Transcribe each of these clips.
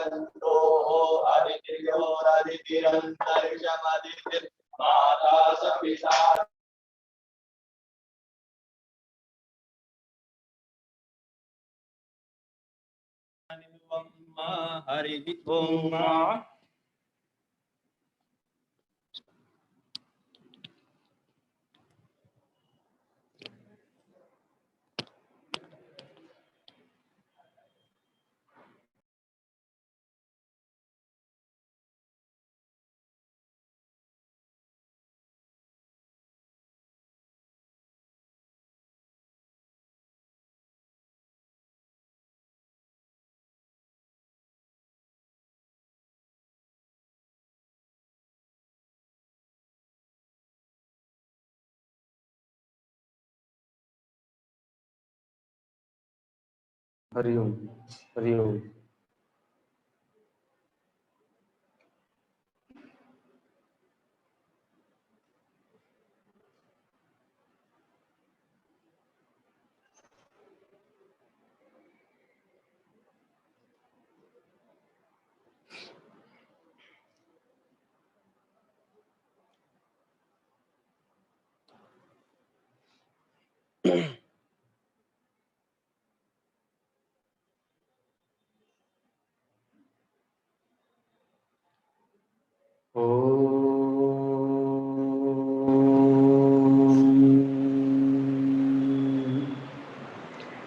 भगवन्तो हरितिर्योरदितिरन्तरिक्षमदिति माता सपिता हरि ओम। हरिओम हरिओम।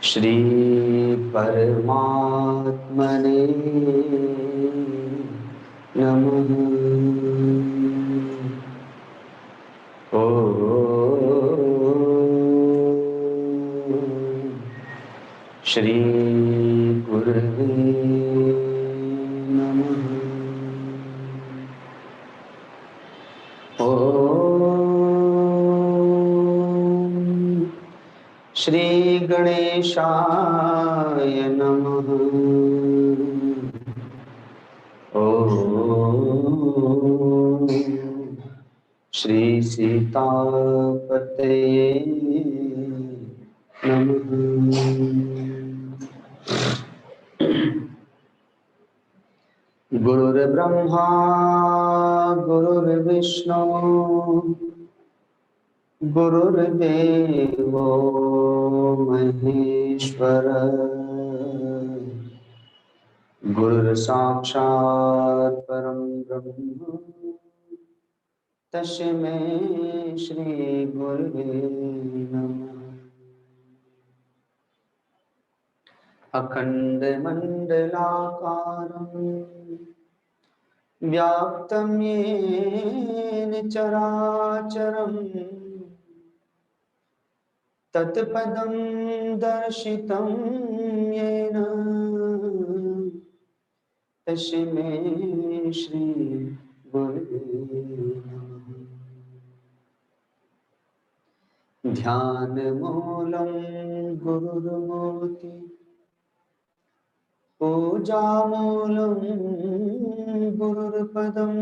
श्री परमात्मने नमः। श्री गुरुवे नमः। श्री गणेशाय नमः। ओम श्री सीतापतये नमः। गुरुर्ब्रह्मा गुरुर्विष्णु गुरुर्देवो महेश्वर गुरुर्साक्षात् परं ब्रह्म तस्मै श्री गुरुवे नमः। अखण्डमण्डलाकारं व्याप्तं येन चराचरं तत्पदं दर्शितं येन तस्मै श्री गुरुवे नमः। ध्यानमूलं गुरुर्मूर्ति पूजामूलं गुरुर्पदं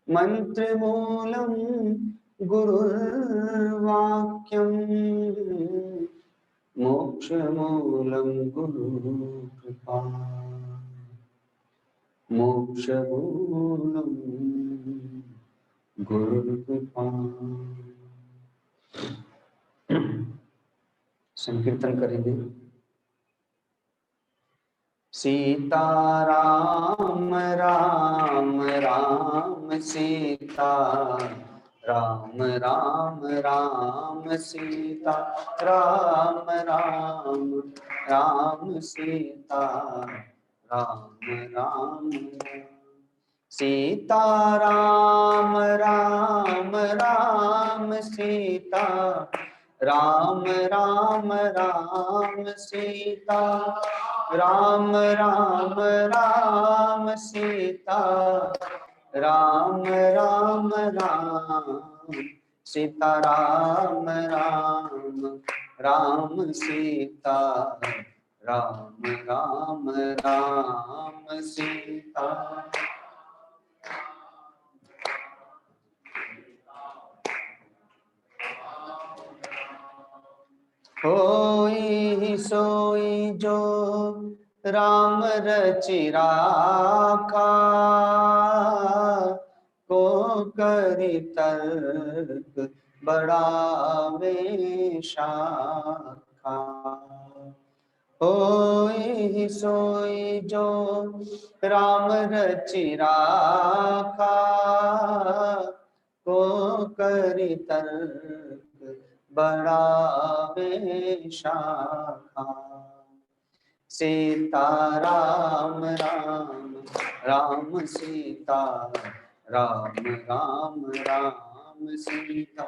मन्त्रमूलं गुरुर्वाक्यं मोक्षमूलं गुरुकृपा मोक्षमूलं गुरुकृपा। संकीर्तन करेंगे। सीताराम राम राम सीता राम राम राम सीता राम राम राम सीता राम राम सीता राम राम राम सीता राम राम राम सीता राम राम राम सीता राम राम राम सीता राम राम राम सीता राम राम राम सीता। होई सोई जो राम रचि राखा, को करि तर्क बढ़ावे शाखा। होई सोई जो राम रचि राखा, को करि तर्क बढ़ावे शाखा। सीता राम राम राम सीता राम राम राम सीता।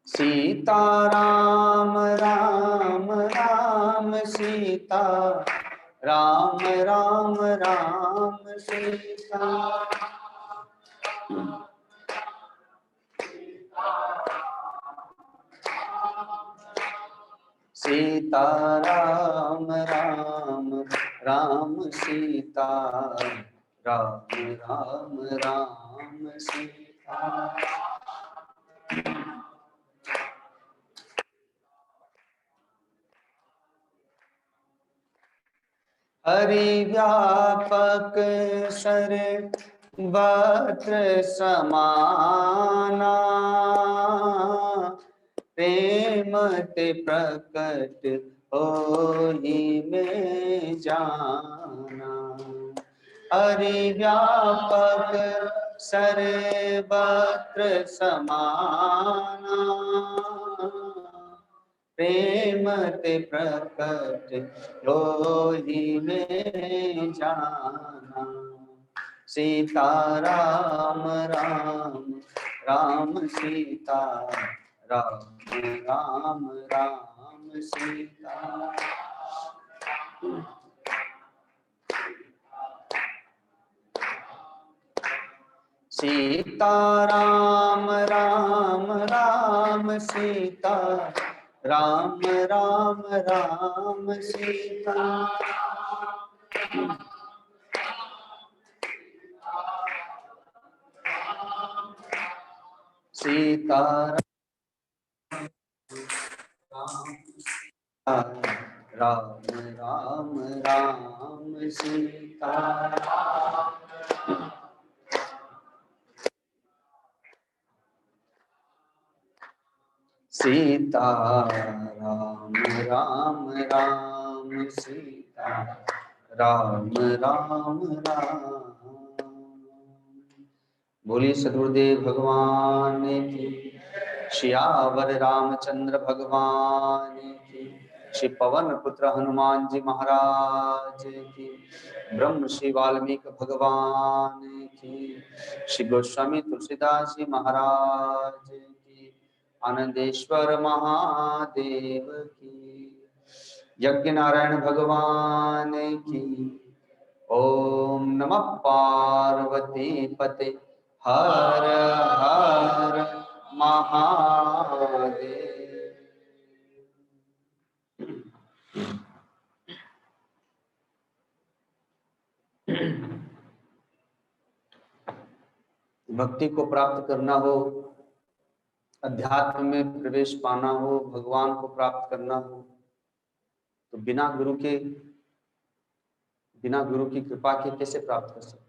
सीता राम राम राम सीता राम राम राम सीता। सीता राम राम राम सीता राम राम राम सीता। हरि व्यापक सर्वत्र समाना, प्रेम ते प्रकट होई में जाना। हरि व्यापक सर्वत्र समाना, प्रेम ते प्रकट होई में जाना। सीता राम राम राम सीता राम राम राम सीता। सीता राम राम राम सीता राम राम राम सीता। सीता राम राम राम सीता। सीता राम राम राम सीता राम राम राम। बोलिए सद्गुरुदेव भगवान की, सियावर रामचंद्र भगवान की, श्री पवन पुत्र हनुमान जी महाराज की, ब्रह्म श्री वाल्मीकि भगवान की, श्री गोस्वामी तुलसीदास जी महाराज की, आनंदेश्वर महादेव की, यज्ञ नारायण भगवान की। ओम नमः पार्वती पते हर हर महादेव। भक्ति को प्राप्त करना हो, अध्यात्म में प्रवेश पाना हो, भगवान को प्राप्त करना हो, तो बिना गुरु की कृपा के कैसे प्राप्त कर सकते।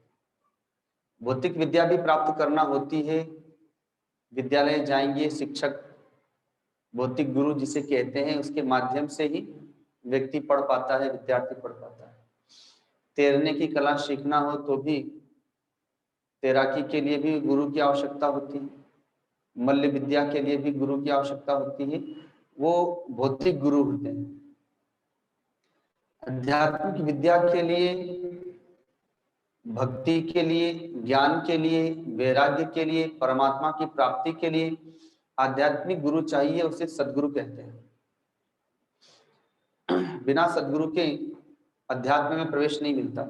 भौतिक विद्या भी प्राप्त करना होती है, विद्यालय जाएंगे, शिक्षक भौतिक गुरु जिसे कहते हैं उसके माध्यम से ही व्यक्ति पढ़ पाता है, विद्यार्थी पढ़ पाता है। तैरने की कला सीखना हो तो भी तैराकी के लिए भी गुरु की आवश्यकता होती है, मल्ल विद्या के लिए भी गुरु की आवश्यकता होती है, वो भौतिक गुरु होते हैं। आध्यात्मिक विद्या के लिए, भक्ति के लिए, ज्ञान के लिए, वैराग्य के लिए, परमात्मा की प्राप्ति के लिए आध्यात्मिक गुरु चाहिए, उसे सद्गुरु कहते हैं। बिना सद्गुरु के अध्यात्म में प्रवेश नहीं मिलता।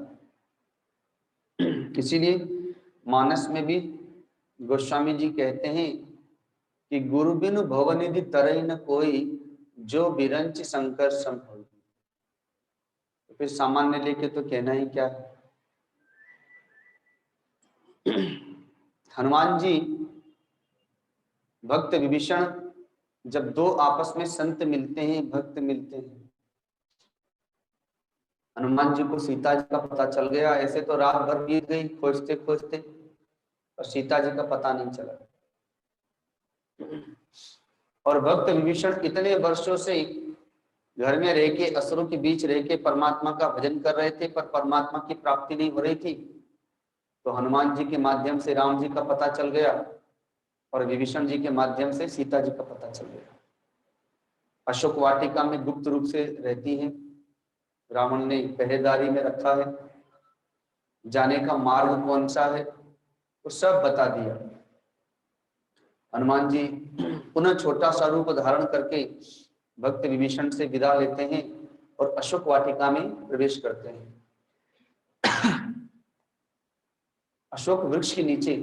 इसीलिए मानस में भी गोस्वामी जी कहते हैं कि गुरु बिनु भवनिधि तरई न कोई, जो बिरंच शंकर सम होई। तो फिर सामान्य लेके तो कहना ही क्या है। हनुमान जी भक्त विभीषण, जब दो आपस में संत मिलते हैं, भक्त मिलते हैं, हनुमान जी को सीता जी का पता चल गया। ऐसे तो रात भर बीत गई खोजते खोजते, और सीता जी का पता नहीं चला। और भक्त विभीषण इतने वर्षों से घर में रह के, असुरों के बीच रह के परमात्मा का भजन कर रहे थे, पर परमात्मा की प्राप्ति नहीं हो रही थी। तो हनुमान जी के माध्यम से राम जी का पता चल गया, और विभीषण जी के माध्यम से सीता जी का पता चल गया। अशोक वाटिका में गुप्त रूप से रहती हैं, रावण ने पहरेदारी में रखा है, जाने का मार्ग कौन सा है वो सब बता दिया। हनुमान जी पुनः छोटा सा रूप धारण करके भक्त विभीषण से विदा लेते हैं और अशोक वाटिका में प्रवेश करते हैं। अशोक वृक्ष के नीचे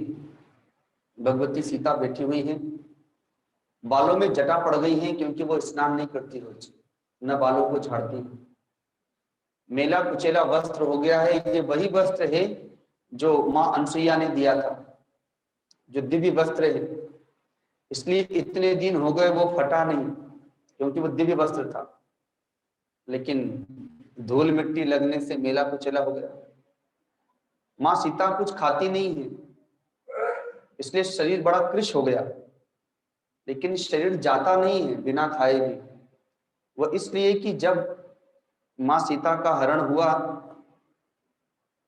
भगवती सीता बैठी हुई हैं। बालों में जटा पड़ गई है, क्योंकि वो स्नान नहीं करती रोज, न बालों को झाड़ती। मेला कुचेला वस्त्र हो गया है। ये वही वस्त्र है जो मां अनसुईया ने दिया था, जो दिव्य वस्त्र है। इसलिए इतने दिन हो गए वो फटा नहीं, क्योंकि वो दिव्य वस्त्र था। लेकिन धूल मिट्टी लगने से मेला कुचेला हो गया। मां सीता कुछ खाती नहीं है, इसलिए शरीर बड़ा कृश हो गया। लेकिन शरीर जाता नहीं है बिना खाए भी। वो इसलिए कि जब मां सीता का हरण हुआ,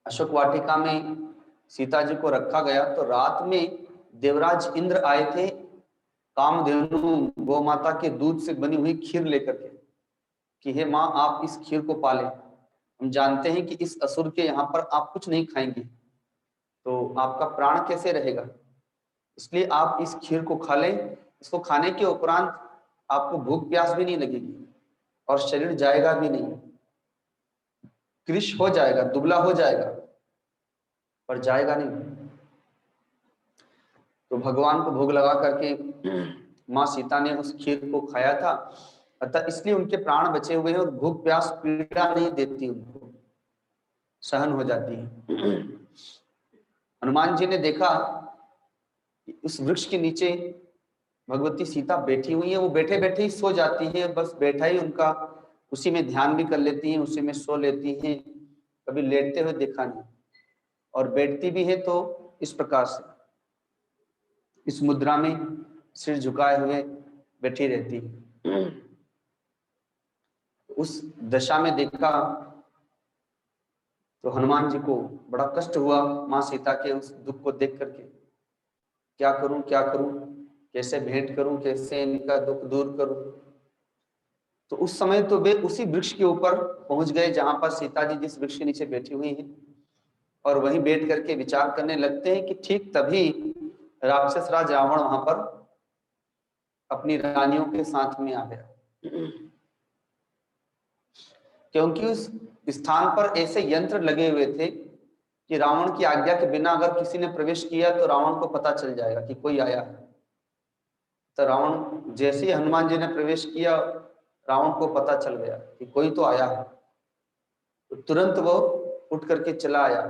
अशोक वाटिका में सीता जी को रखा गया, तो रात में देवराज इंद्र आए थे कामधेनु गौ माता के दूध से बनी हुई खीर लेकर के, कि हे मां आप इस खीर को पाले। हम जानते हैं कि इस असुर के यहाँ पर आप कुछ नहीं खाएंगे तो आपका प्राण कैसे रहेगा, इसलिए आप इस खीर को खा लें। इसको खाने के उपरांत आपको भूख प्यास भी नहीं लगेगी और शरीर जाएगा भी नहीं। कृश हो जाएगा, दुबला हो जाएगा, पर जाएगा नहीं। तो भगवान को भोग लगा करके मां सीता ने उस खीर को खाया था, अतः इसलिए उनके प्राण बचे हुए हैं और भूख प्यास पीड़ा नहीं देती, उनको सहन हो जाती है। हनुमान जी ने देखा कि उस वृक्ष के नीचे भगवती सीता बैठी हुई है। वो बैठे बैठे ही सो जाती है, बस बैठा ही उनका उसी में ध्यान भी कर लेती हैं, उसी में सो लेती हैं, कभी लेटते हुए देखा नहीं। और बैठती भी है तो इस प्रकार से, इस मुद्रा में सिर झुकाए हुए बैठी रहती है। उस दशा में देखा तो हनुमान जी को बड़ा कष्ट हुआ मां सीता के उस दुख को देख करके। क्या करूं, कैसे भेंट करूं, कैसे इनका दुख दूर करूं। तो उस समय तो वे उसी वृक्ष के ऊपर पहुंच गए जहां पर सीता जी जिस वृक्ष के नीचे बैठी हुई हैं, और वहीं बैठ करके विचार करने लगते हैं कि ठीक तभी राक्षस राज रावण वहां पर अपनी रानियों के साथ में आ गया। क्योंकि उस स्थान पर ऐसे यंत्र लगे हुए थे कि रावण की आज्ञा के बिना अगर किसी ने प्रवेश किया तो रावण को पता चल जाएगा कि कोई आया है। तो रावण जैसे ही हनुमान जी ने प्रवेश किया, रावण को पता चल गया कि कोई तो आया है। तो तुरंत वो उठ करके चला आया,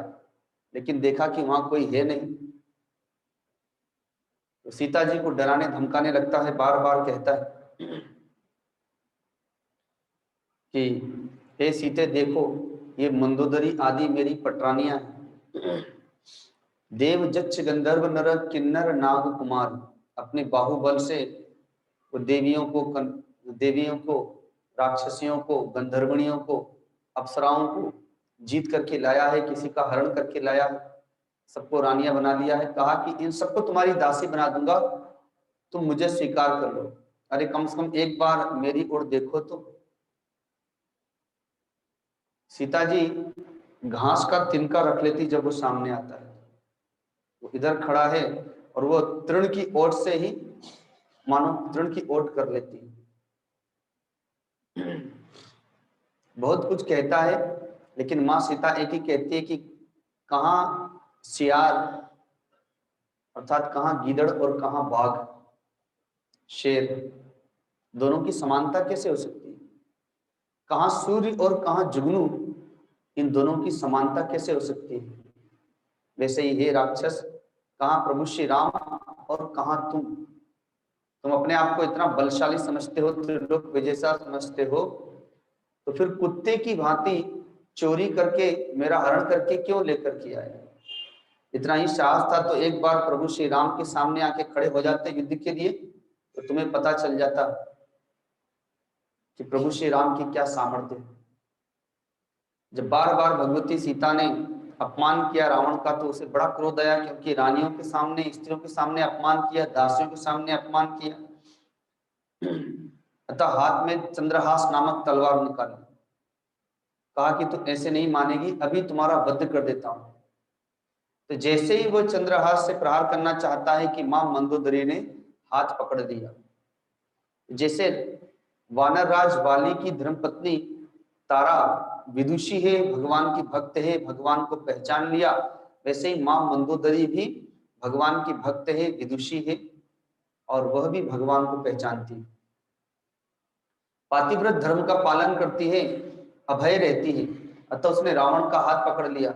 लेकिन देखा कि वहां कोई है नहीं। तो सीता जी को डराने धमकाने लगता है, बार बार कहता है कि हे सीते देखो, ये मंदोदरी आदि मेरी पटरानियां हैं। देव जच्च गंधर्व नर किन्नर नाग कुमार, अपने बाहुबल से वो देवियों को, राक्षसियों को, गंधर्वणियों को, अप्सराओं को जीत करके लाया है, किसी का हरण करके लाया है, सबको रानियां बना लिया है। कहा कि इन सबको तुम्हारी दासी बना दूंगा, तुम मुझे स्वीकार कर लो। अरे कम से कम एक बार मेरी ओर देखो तो। सीता जी घास का तिनका रख लेती जब वो सामने आता है। वो इधर खड़ा है और वो तृण की ओट से ही मानो तृण की ओट कर लेती है। बहुत कुछ कहता है, लेकिन मां सीता एक ही कहती है कि कहाँ सियार अर्थात कहाँ गीदड़ और कहाँ बाघ शेर, दोनों की समानता कैसे हो सकती है। कहाँ सूर्य और कहाँ जुगनू, इन दोनों की समानता कैसे हो सकती है। वैसे ही हे राक्षस, कहाँ प्रभु श्री राम और कहाँ तुम, तुम अपने आप को इतना बलशाली समझते हो, त्रिलोक विजेता समझते हो, तो फिर कुत्ते की भांति चोरी करके, मेरा हरण करके क्यों लेकर के आए? इतना ही साहस था तो एक बार प्रभु श्री राम के सामने आके खड़े हो जाते युद्ध के लिए, तो तुम्हें पता चल जाता कि प्रभु श्री राम की क्या सामर्थ्य है। जब बार बार भगवती सीता ने अपमान किया रावण का, तो उसे बड़ा क्रोध आया, क्योंकि रानियों के सामने, स्त्रियों के सामने अपमान किया, दासियों के सामने अपमान किया। अतः हाथ में चंद्रहास नामक तलवार निकाली, कहा कि तुम ऐसे नहीं मानेगी, अभी तुम्हारा वध कर देता हूं। तो जैसे ही वो चंद्रहास से प्रहार करना चाहता है कि मां मंदोदरी ने हाथ पकड़ दिया। जैसे वानर राज वाली की धर्मपत्नी तारा विदुषी है, भगवान की भक्त है, भगवान को पहचान लिया, वैसे ही मां मंदोदरी भी भगवान की भक्त है, विदुषी है, और वह भी भगवान को पहचानती है। पातिव्रत धर्म का पालन करती है, अभय रहती है, अतः उसने रावण का हाथ पकड़ लिया,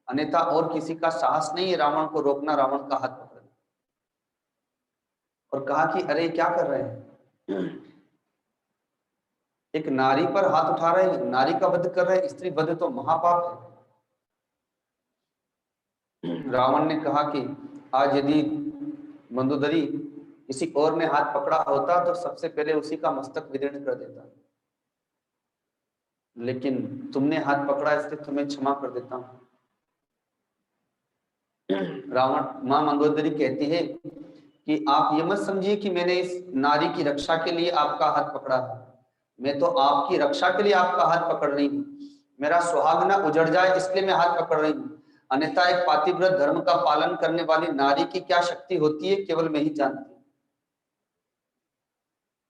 अन्यथा और किसी का साहस नहीं है रावण को रोकना। रावण का हाथ पकड़ लिया और कहा कि अरे क्या कर रहे हैं, एक नारी पर हाथ उठा रहे हैं, नारी का वध कर रहे हैं, स्त्री वध तो महापाप है। रावण ने कहा कि आज यदि मंदोदरी किसी और ने हाथ पकड़ा होता तो सबसे पहले उसी का मस्तक विदीर्ण कर देता, लेकिन तुमने हाथ पकड़ा इसलिए तुम्हें क्षमा कर देता हूं। रावण, मां मंदोदरी कहती है कि आप ये मत समझिए कि मैंने इस नारी की रक्षा के लिए आपका हाथ पकड़ा है, मैं तो आपकी रक्षा के लिए आपका हाथ पकड़ रही हूँ, मेरा सुहाग न उजड़ जाए इसलिए मैं हाथ पकड़ रही हूँ, अन्यथा एक पातिव्रत धर्म का पालन करने वाली नारी की क्या शक्ति होती है केवल मैं ही जानती हूँ।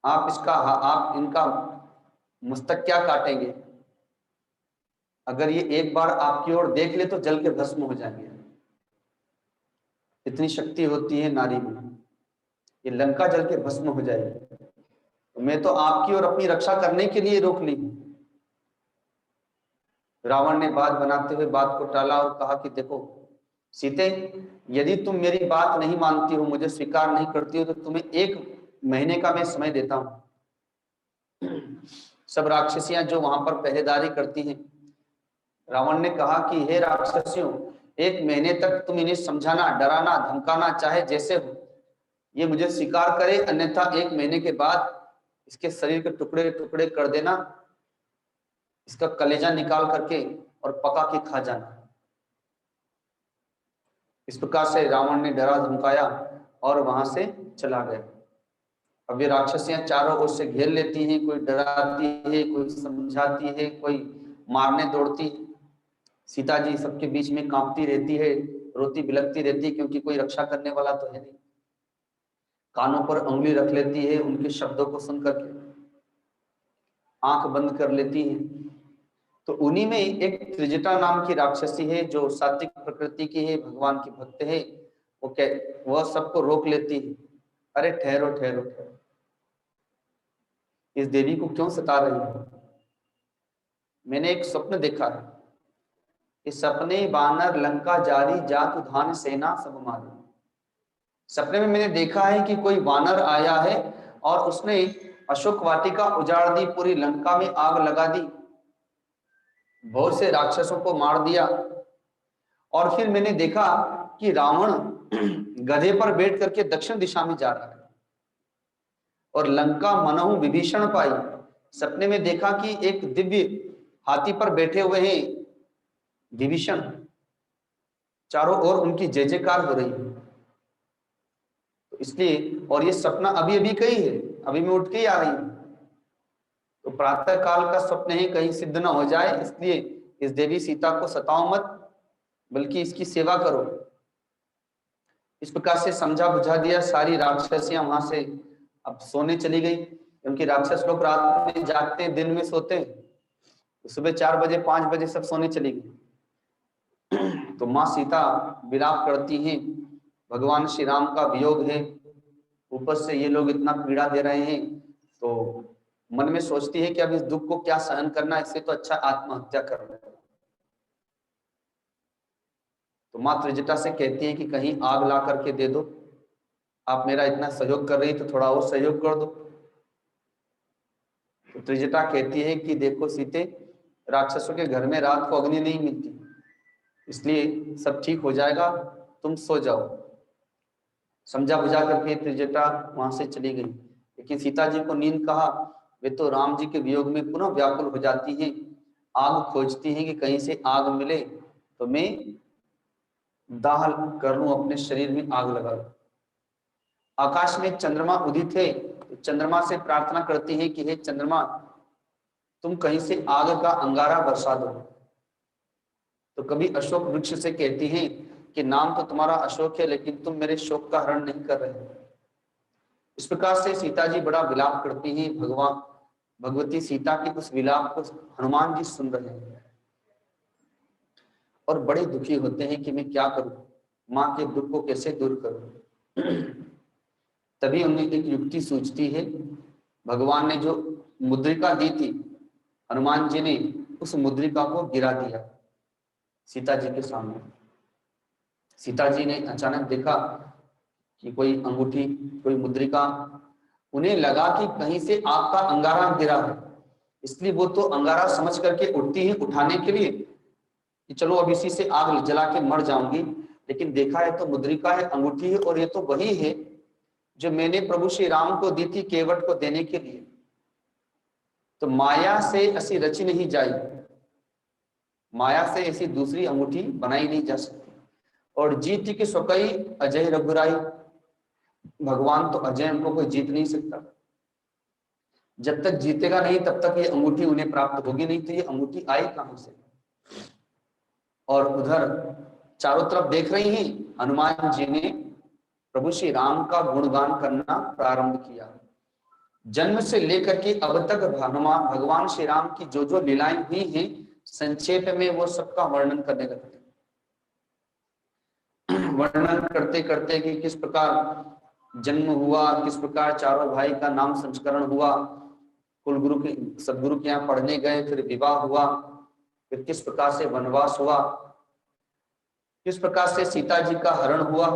आप इनका मस्तक क्या काटेंगे, अगर ये एक बार आपकी ओर देख ले तो जल के भस्म हो जाएंगे, इतनी शक्ति होती है नारी में, ये लंका जल के भस्म हो जाएगी, तो मैं तो आपकी और अपनी रक्षा करने के लिए रोक ली। रावण ने बात बनाते हुए बात को टाला और कहा कि देखो सीते, यदि तुम मेरी बात नहीं मानती हो, मुझे स्वीकार नहीं करती हो, तो तुम्हें 1 महीने का मैं समय देता हूं। सब राक्षसियां जो वहां पर पहरेदारी करती हैं, रावण ने कहा कि हे राक्षसियों, 1 महीने तक तुम इन्हें समझाना, डराना, धमकाना, चाहे जैसे हो, ये मुझे स्वीकार करे, अन्यथा 1 महीने के बाद इसके शरीर के टुकड़े टुकड़े कर देना, इसका कलेजा निकाल करके और पका के खा जाना। इस प्रकार से रावण ने डरा धमकाया और वहां से चला गया। अब ये राक्षसियां चारों ओर से घेर लेती हैं, कोई डराती है, कोई समझाती है, कोई मारने दौड़ती है। सीता जी सबके बीच में कांपती रहती है, रोती बिलखती रहती है, क्योंकि कोई रक्षा करने वाला तो है नहीं। कानों पर उंगली रख लेती है, उनके शब्दों को सुन करके आंख बंद कर लेती है। तो उन्हीं में एक त्रिजटा नाम की राक्षसी है, जो सात्विक प्रकृति की है, भगवान की भक्त है। वह सबको रोक लेती है, अरे ठहरो ठहरो ठहरो, इस देवी को क्यों सता रही हो? मैंने एक स्वप्न देखा है, इस सपने बानर लंका जारी, जातु धान सेना सब मारी। सपने में मैंने देखा है कि कोई वानर आया है और उसने अशोक वाटिका उजाड़ दी, पूरी लंका में आग लगा दी, बहुत से राक्षसों को मार दिया। और फिर मैंने देखा कि रावण गधे पर बैठ करके दक्षिण दिशा में जा रहा है और लंका मनहु विभीषण पाई। सपने में देखा कि एक दिव्य हाथी पर बैठे हुए हैं विभीषण, चारों ओर उनकी जय जयकार हो रही है। तो इसलिए, और ये सपना अभी अभी का ही है, अभी मैं उठ के ही आ रही हूं, तो प्रातः काल का स्वप्न है, कहीं सिद्ध ना हो जाए, इसलिए इस देवी सीता को सताओ मत, बल्कि इसकी सेवा करो। इस प्रकार से समझा बुझा दिया। सारी राक्षसियां वहां से अब सोने चली गई, क्योंकि राक्षस लोग रात में जागते हैं, दिन में सोते हैं। तो सुबह 4 बजे 5 बजे सब सोने चली गई। तो माँ सीता विलाप करती हैं, भगवान श्री राम का वियोग है, ऊपर से ये लोग इतना पीड़ा दे रहे हैं। तो मन में सोचती है कि अब इस दुख को क्या सहन करना, इससे तो अच्छा आत्महत्या कर ले। तो माँ त्रिजटा से कहती है कि कहीं आग ला करके दे दो, आप मेरा इतना सहयोग कर रही तो थोड़ा और सहयोग कर दो। तो त्रिजटा कहती है कि देखो सीते, राक्षसों के घर में रात को अग्नि नहीं मिलती, इसलिए सब ठीक हो जाएगा, तुम सो जाओ। समझा बुझा करके त्रिजटा वहां से चली गई। लेकिन सीता जी को नींद कहा, वे तो राम जी के वियोग में पुनः व्याकुल हो जाती हैं, आग खोजती हैं कि कहीं से आग मिले तो मैं दाह कर लूं, अपने शरीर में आग लगा लूं। आकाश में चंद्रमा उदित है, तो चंद्रमा से प्रार्थना करती है कि हे चंद्रमा, तुम कहीं से आग का अंगारा बरसा दो। तो कभी अशोक वृक्ष से कहती हैं कि नाम तो तुम्हारा अशोक है, लेकिन तुम मेरे शोक का हरण नहीं कर रहे। इस प्रकार से सीता जी बड़ा विलाप करती हैं। भगवती सीता के उस विलाप को हनुमान जी सुन रहे हैं और बड़े दुखी होते हैं कि मैं क्या करूं, मां के दुख को कैसे दूर करूं। तभी उन्हें एक युक्ति सूझती है। भगवान ने जो मुद्रिका दी थी, हनुमान जी ने उस मुद्रिका को गिरा दिया सीता जी के सामने। सीता जी ने अचानक देखा कि कोई अंगूठी, कोई मुद्रिका, उन्हें लगा कि कहीं से आग का अंगारा गिरा है, इसलिए वो तो अंगारा समझ करके उठती है उठाने के लिए कि चलो अब इसी से आग जला के मर जाऊंगी। लेकिन देखा है तो मुद्रिका है, अंगूठी है, और ये तो वही है जो मैंने प्रभु श्री राम को दी थी केवट को देने के लिए। तो माया से ऐसी रची नहीं जाई, माया से ऐसी दूसरी अंगूठी बनाई नहीं जा सकती। और जीत के स्वकई अजय रघुराई, भगवान तो अजय, उनको कोई जीत नहीं सकता। जब तक जीतेगा नहीं तब तक ये अंगूठी उन्हें प्राप्त होगी नहीं, तो ये अंगूठी आई कहां से। और उधर चारों तरफ देख रही हैं, हनुमान जी ने प्रभु श्री राम का गुणगान करना प्रारंभ किया। जन्म से लेकर के अब तक हनुमान भगवान श्री राम की जो जो लीलाएं हुई हैं, संक्षेप में वो सबका वर्णन करने लगते। वर्णन करते करते कि किस प्रकार जन्म हुआ, किस प्रकार चारों भाई का नाम संस्करण हुआ, कुलगुरु के सदगुरु के यहाँ पढ़ने गए, फिर विवाह हुआ, फिर किस प्रकार से वनवास हुआ, किस प्रकार से सीता जी का हरण हुआ,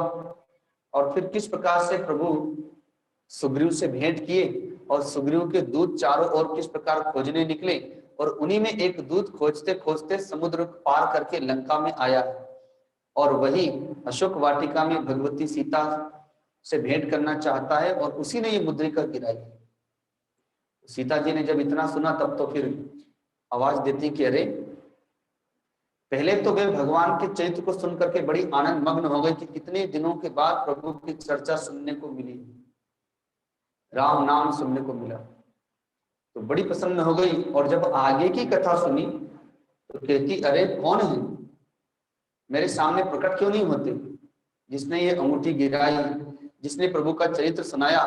और फिर किस प्रकार से प्रभु सुग्रीव से भेंट किए और सुग्रीव के दूत चारों ओर किस प्रकार खोजने निकले, और उन्हीं में एक दूत खोजते खोजते समुद्र पार करके लंका में आया, और वही अशोक वाटिका में भगवती सीता से भेंट करना चाहता है, और उसी ने ये मुद्रिका गिराई। सीता जी ने जब इतना सुना तब तो फिर आवाज देती कि अरे, पहले तो वे भगवान के चरित्र को सुन करके बड़ी आनंद मग्न हो गई कि कितने दिनों के बाद प्रभु की चर्चा सुनने को मिली, राम नाम सुनने को मिला, तो बड़ी प्रसन्न हो गई। और जब आगे की कथा सुनी तो कहती अरे कौन है, मेरे सामने प्रकट क्यों नहीं होते, जिसने ये अंगूठी गिराई, जिसने प्रभु का चरित्र सुनाया,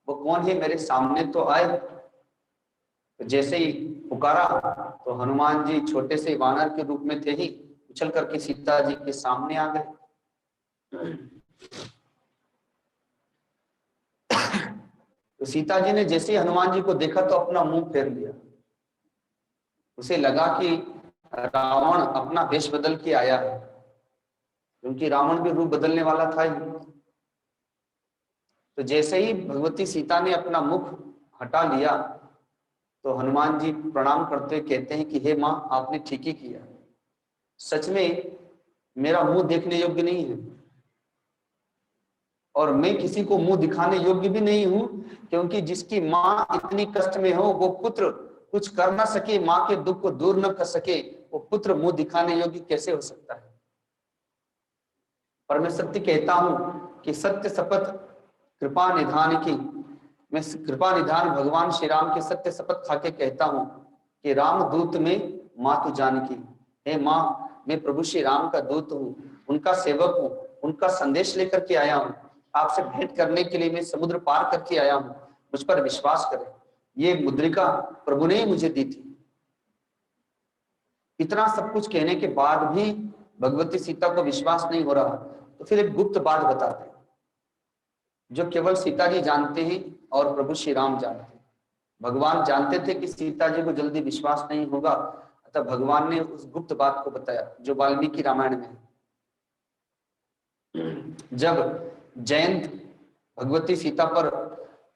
वो कौन है, मेरे सामने तो आए। तो जैसे ही पुकारा तो हनुमान जी छोटे से वानर के रूप में थे ही, उछल करके सीता जी के सामने आ गए। तो सीता जी ने जैसे ही हनुमान जी को देखा तो अपना मुंह फेर लिया। उसे लगा कि रावण अपना वेश बदल के आया है, क्योंकि रावण भी रूप बदलने वाला था ही। तो जैसे ही भगवती सीता ने अपना मुख हटा लिया तो हनुमान जी प्रणाम करते कहते हैं कि हे माँ, आपने ठीक ही किया, सच में मेरा मुंह देखने योग्य नहीं है, और मैं किसी को मुंह दिखाने योग्य भी नहीं हूं, क्योंकि जिसकी माँ इतनी कष्ट में हो, वो पुत्र कुछ कर ना सके, माँ के दुख को दूर न कर सके, वो पुत्र मुंह दिखाने योग्य कैसे हो सकता है। पर मैं सत्य कहता हूं कि सत्य शपथ कृपा निधान की, मैं कृपा निधान भगवान श्री राम के सत्य शपथ खाके कहता हूं कि राम दूत में माँ तू जानकी, हे माँ, मैं प्रभु श्री राम का दूत हूँ, उनका सेवक हूँ, उनका संदेश लेकर के आया हूँ, आपसे भेंट करने के लिए मैं समुद्र पार करके आया हूँ, मुझ पर विश्वास करें, ये मुद्रिका प्रभु ने ही मुझे दी थी। इतना सब कुछ कहने के बाद भी भगवती सीता को विश्वास नहीं हो रहा, तो फिर एक गुप्त बात बताते हैं जो केवल सीता जी जानते हैं और प्रभु श्री राम जानते हैं। भगवान जानते थे कि सीता जी को जल्दी विश्वास नहीं होगा, अतः भगवान ने उस गुप्त बात को बताया जो वाल्मीकि रामायण में है। जब जयंत भगवती सीता पर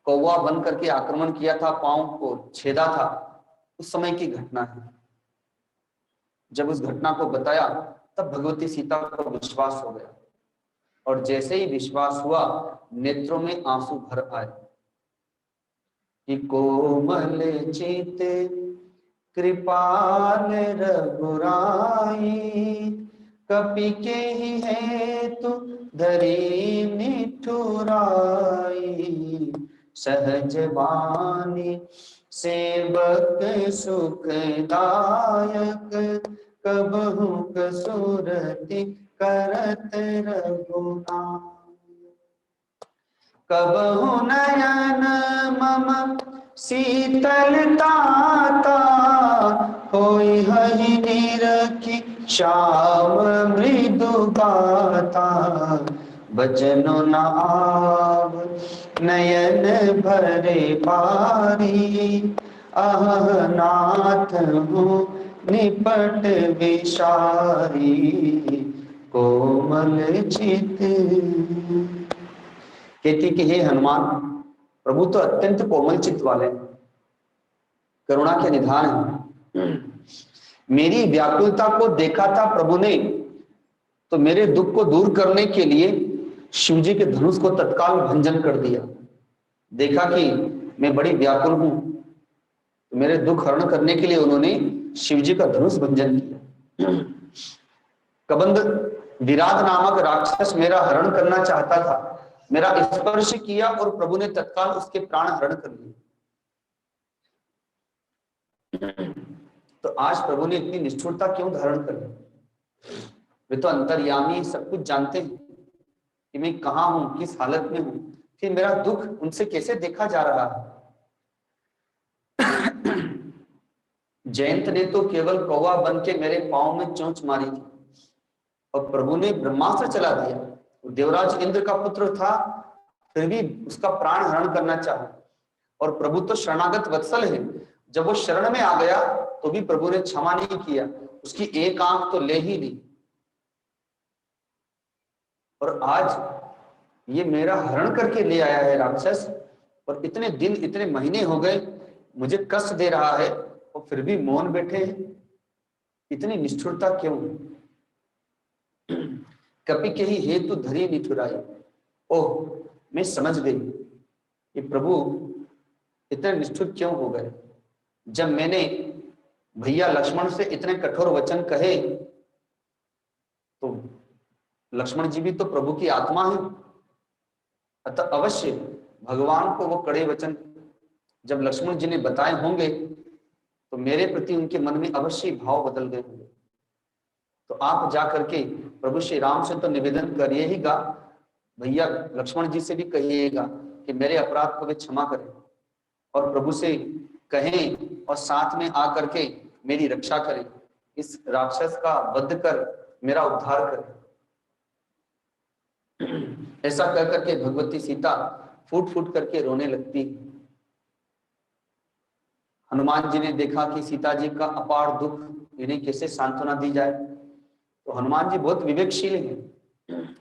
कौवा बन करके आक्रमण किया था, पांव को छेदा था, उस समय की घटना है। जब उस घटना को बताया तब भगवती सीता को विश्वास हो गया, और जैसे ही विश्वास हुआ नेत्रों में आंसू भर आए कि कोमल चित कृपाल रघुराई, कपि के ही हेतु धरी निठुराई, सहज बानी सेवक सुखदायक, कबहु कसुरति करत रघुनाथ, कबहु नयन मम शीतलता, होई हहि निरखी श्याम मृदु गाता, बचनो न आव नयन भरे पारी, अह नाथ हूँ निपट विशारी, कोमल चित। कहती कि हे हनुमान, प्रभु तो अत्यंत कोमल चित्त वाले, करुणा के निधान है। मेरी व्याकुलता को देखा था प्रभु ने, तो मेरे दुख को दूर करने के लिए शिव जी के धनुष को तत्काल भंजन कर दिया। देखा कि मैं बड़ी व्याकुल हूं, तो मेरे दुख हरण करने के लिए उन्होंने शिव जी का धनुष भंजन किया। कबंध विराट नामक राक्षस मेरा हरण करना चाहता था, मेरा स्पर्श किया और प्रभु ने तत्काल उसके प्राण हरण कर लिए। तो आज प्रभु ने इतनी निष्ठुरता क्यों धारण कर ली? वे तो अंतर्यामी, सब कुछ जानते हैं कि मैं कहां हूं, किस हालत में हूं, फिर मेरा दुख उनसे कैसे देखा जा रहा है? जयंत ने तो केवल कौवा बन के मेरे पांव में चोंच मारी थी, और प्रभु ने ब्रह्मास्त्र चला दिया। देवराज इंद्र का पुत्र था, फिर भी उसका प्राण हरण करना चाहा। और प्रभु तो शरणागत वत्सल है, जब वो शरण में आ गया तो भी प्रभु ने क्षमा नहीं किया, उसकी एक आंख तो ले ही ली। और आज ये मेरा हरण करके ले आया है राक्षस, और इतने दिन इतने महीने हो गए मुझे कष्ट दे रहा है, और फिर भी मौन बैठे हैं। इतनी निष्ठुरता क्यों? कपि के ही हेतु धरी निठुराई। ओह, मैं समझ गई कि प्रभु इतने निष्ठुर क्यों हो गए। जब मैंने भैया लक्ष्मण से इतने कठोर वचन कहे, तो लक्ष्मण जी भी तो प्रभु की आत्मा है, अतः अवश्य भगवान को वो कड़े वचन जब लक्ष्मण जी ने बताए होंगे, तो मेरे प्रति उनके मन में अवश्य भाव बदल गए होंगे। तो आप जा करके प्रभु श्री राम से तो निवेदन करिएगा, भैया लक्ष्मण जी से भी कहिएगा कि मेरे अपराध को वे क्षमा करें, और प्रभु से कहें और साथ में आकर के मेरी रक्षा करें, इस राक्षस का वध कर मेरा उद्धार करें। ऐसा कर करके भगवती सीता फूट फूट करके रोने लगती। हनुमान जी ने देखा कि सीता जी का अपार दुख, इन्हें कैसे सांत्वना दी जाए। तो हनुमान जी बहुत विवेकशील हैं,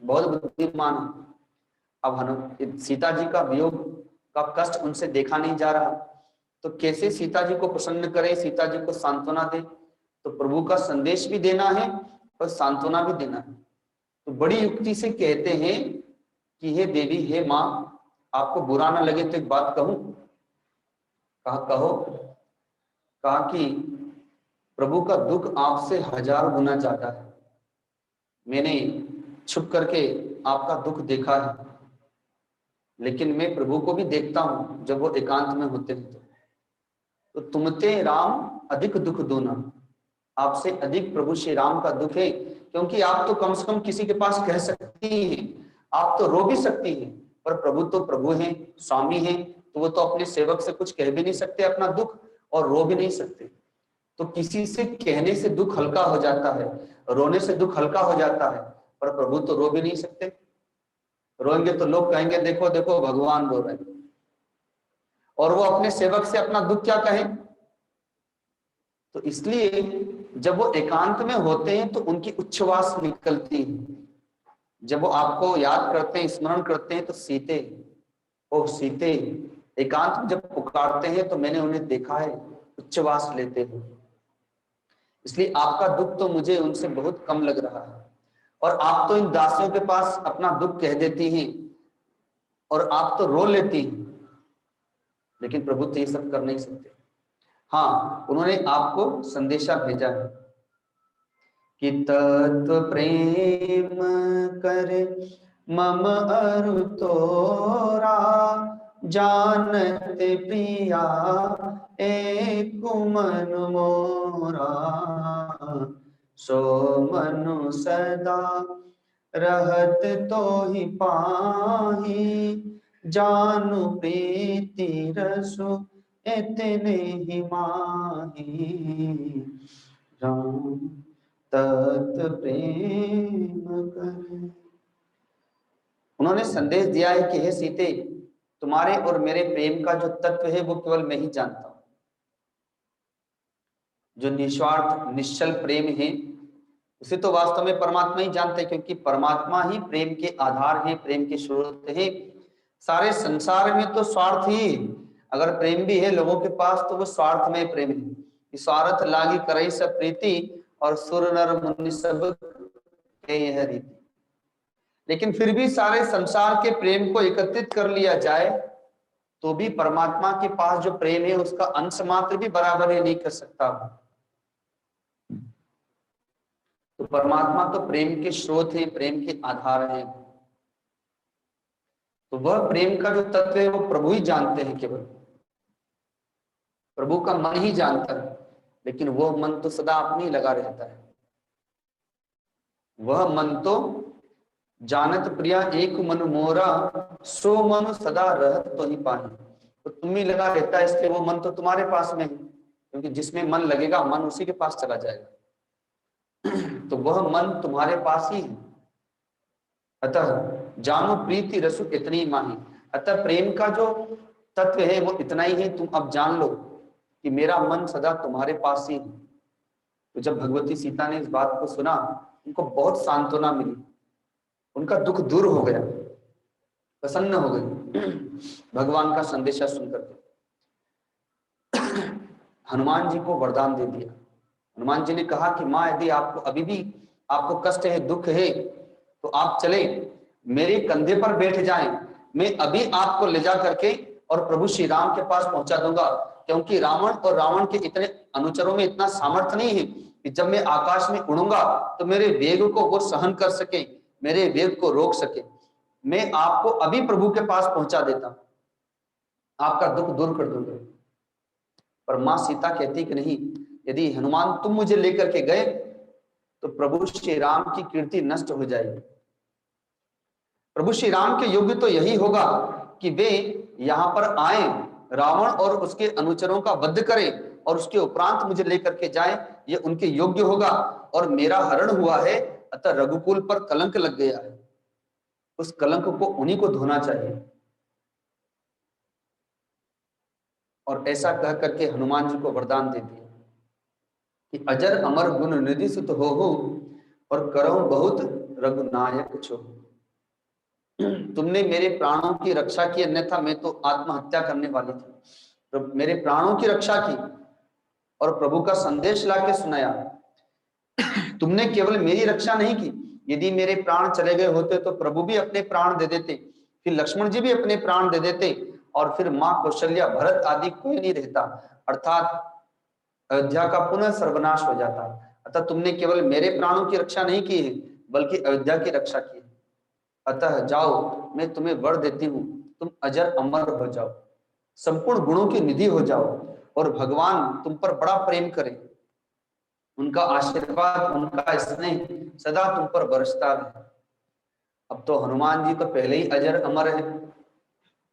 बहुत बुद्धिमान हैं। अब सीता जी का वियोग का कष्ट उनसे देखा नहीं जा रहा, तो कैसे सीता जी को प्रसन्न करे, सीता जी को सांत्वना दे। तो प्रभु का संदेश भी देना है और सांत्वना भी देना है। तो बड़ी युक्ति से कहते हैं कि हे देवी, हे माँ, आपको बुरा ना लगे तो एक बात कहूं। कहा कहो। कहा कि प्रभु का दुख आपसे 1000 गुना ज्यादा है। मैंने छुप करके आपका दुख देखा है, लेकिन मैं प्रभु को भी देखता हूं जब वो एकांत में होते हैं। तो तुमते राम अधिक दुख दूना, आपसे अधिक प्रभु श्री राम का दुख है, क्योंकि आप तो कम से कम किसी के पास कह सकती हैं, आप तो रो भी सकती हैं, पर प्रभु तो प्रभु हैं, स्वामी हैं, तो वो तो अपने सेवक से कुछ कह भी नहीं सकते अपना दुख, और रो भी नहीं सकते। तो किसी से कहने से दुख हल्का हो जाता है, रोने से दुख हल्का हो जाता है, पर प्रभु तो रो भी नहीं सकते। रोएंगे तो लोग कहेंगे देखो देखो भगवान रो रहे हैं, और वो अपने सेवक से अपना दुख क्या कहें। तो इसलिए जब वो एकांत में होते हैं तो उनकी उच्छ्वास निकलती है। जब वो आपको याद करते हैं, स्मरण करते हैं, तो सीते ओ सीते, एकांत में जब पुकारते हैं तो मैंने उन्हें देखा है उच्चवास लेते हुए, इसलिए आपका दुख तो मुझे उनसे बहुत कम लग रहा है। और आप तो इन दासियों के पास अपना दुख कह देती हैं और आप तो रो लेती हैं, लेकिन प्रभु तो ये सब कर नहीं सकते। हाँ, उन्होंने आपको संदेशा भेजा है कि तत्व प्रेम कर मम अरु तोरा, जानत प्रिया एक मन मोरा, सो मनु सदा रहत तो ही पाही, जानु प्रीति रसु इतने ही माही, राम तत् प्रेम कर। उन्होंने संदेश दिया है कि हे सीते, तुम्हारे और मेरे प्रेम का जो तत्व है वो केवल मैं ही जानता हूं। जो निस्वार्थ निश्चल प्रेम है उसे तो वास्तव में परमात्मा ही जानते हैं, क्योंकि परमात्मा ही प्रेम के आधार है, प्रेम के स्रोत है। सारे संसार में तो स्वार्थ ही, अगर प्रेम भी है लोगों के पास तो वो स्वार्थ में प्रेम है। स्वार्थ लागी करई सब प्रीति, और सुर नर मुनि सब के यह रीति। लेकिन फिर भी सारे संसार के प्रेम को एकत्रित कर लिया जाए तो भी परमात्मा के पास जो प्रेम है उसका अंश मात्र भी बराबर नहीं कर सकता। तो परमात्मा तो प्रेम के स्रोत है, प्रेम के आधार है। तो वह प्रेम का जो तत्व है वो प्रभु ही जानते हैं, केवल प्रभु का मन ही जानता है। लेकिन वह मन तो सदा अपने ही लगा रहता है। वह मन तो जानत प्रिया एक मन मोरा, सो मन सदा रहत तो ही पाही। तो तुम ही लगा रहता है, इसलिए वो मन तो तुम्हारे पास में है, क्योंकि जिसमें मन लगेगा मन उसी के पास चला जाएगा। तो वह मन तुम्हारे पास ही है। अतः जानो प्रीति रसु इतनी माही, अतः प्रेम का जो तत्व है वो इतना ही है। तुम अब जान लो कि मेरा मन सदा तुम्हारे पास ही है। तो जब भगवती सीता ने इस बात को सुना, उनको बहुत सांत्वना मिली, उनका दुख दूर हो गया, प्रसन्न हो गई भगवान का संदेशा सुनकर के। हनुमान जी को वरदान दे दिया। हनुमान जी ने कहा कि माँ, यदि आपको अभी भी आपको कष्ट है, दुख है, तो आप चले मेरे कंधे पर बैठ जाएं, मैं अभी आपको ले जा करके और प्रभु श्री राम के पास पहुंचा दूंगा। क्योंकि रावण और रावण के इतने अनुचरों में इतना सामर्थ्य नहीं है कि जब मैं आकाश में उड़ूंगा तो मेरे वेग को वो सहन कर सके, मेरे वेग को रोक सके। मैं आपको अभी प्रभु के पास पहुंचा देता, आपका दुख दूर कर दूंगा। पर मां सीता कहती कि नहीं, यदि हनुमान तुम मुझे लेकर के गए तो प्रभु श्री राम की कीर्ति नष्ट हो जाएगी। प्रभु श्री राम के योग्य तो यही होगा कि वे यहां पर आए, रावण और उसके अनुचरों का वध करें और उसके उपरांत मुझे लेकर के जाएं, ये उनके योग्य होगा। और मेरा हरण हुआ है, अतः रघुकुल पर कलंक लग गया है, उस कलंक को उन्हीं को धोना चाहिए। और ऐसा कह करके हनुमान जी को वरदान दे दिया कि अजर अमर गुण निधि सुत हो और करो बहुत रघुनायक छो। तुमने मेरे प्राणों की रक्षा की, अन्यथा मैं तो आत्महत्या करने वाली थी। तो मेरे प्राणों की रक्षा की और प्रभु का संदेश लाके सुनाया। तुमने केवल मेरी रक्षा नहीं की, यदि मेरे प्राण चले गए होते तो प्रभु भी अपने प्राण दे देते, फिर लक्ष्मण जी भी अपने प्राण दे देते, और फिर मां कौशल्या, भरत आदि कोई नहीं रहता, अर्थात अयोध्या का पुनः सर्वनाश हो जाता। अतः तुमने केवल मेरे प्राणों की रक्षा नहीं की है, बल्कि अयोध्या की रक्षा की है। अतः जाओ, मैं तुम्हें वर देती हूँ, तुम अजर अमर हो जाओ, संपूर्ण गुणों की निधि हो जाओ, और भगवान तुम पर बड़ा प्रेम करें, उनका आशीर्वाद, उनका स्नेह सदा तुम पर बरसता रहे। अब तो हनुमान जी तो पहले ही अजर अमर है,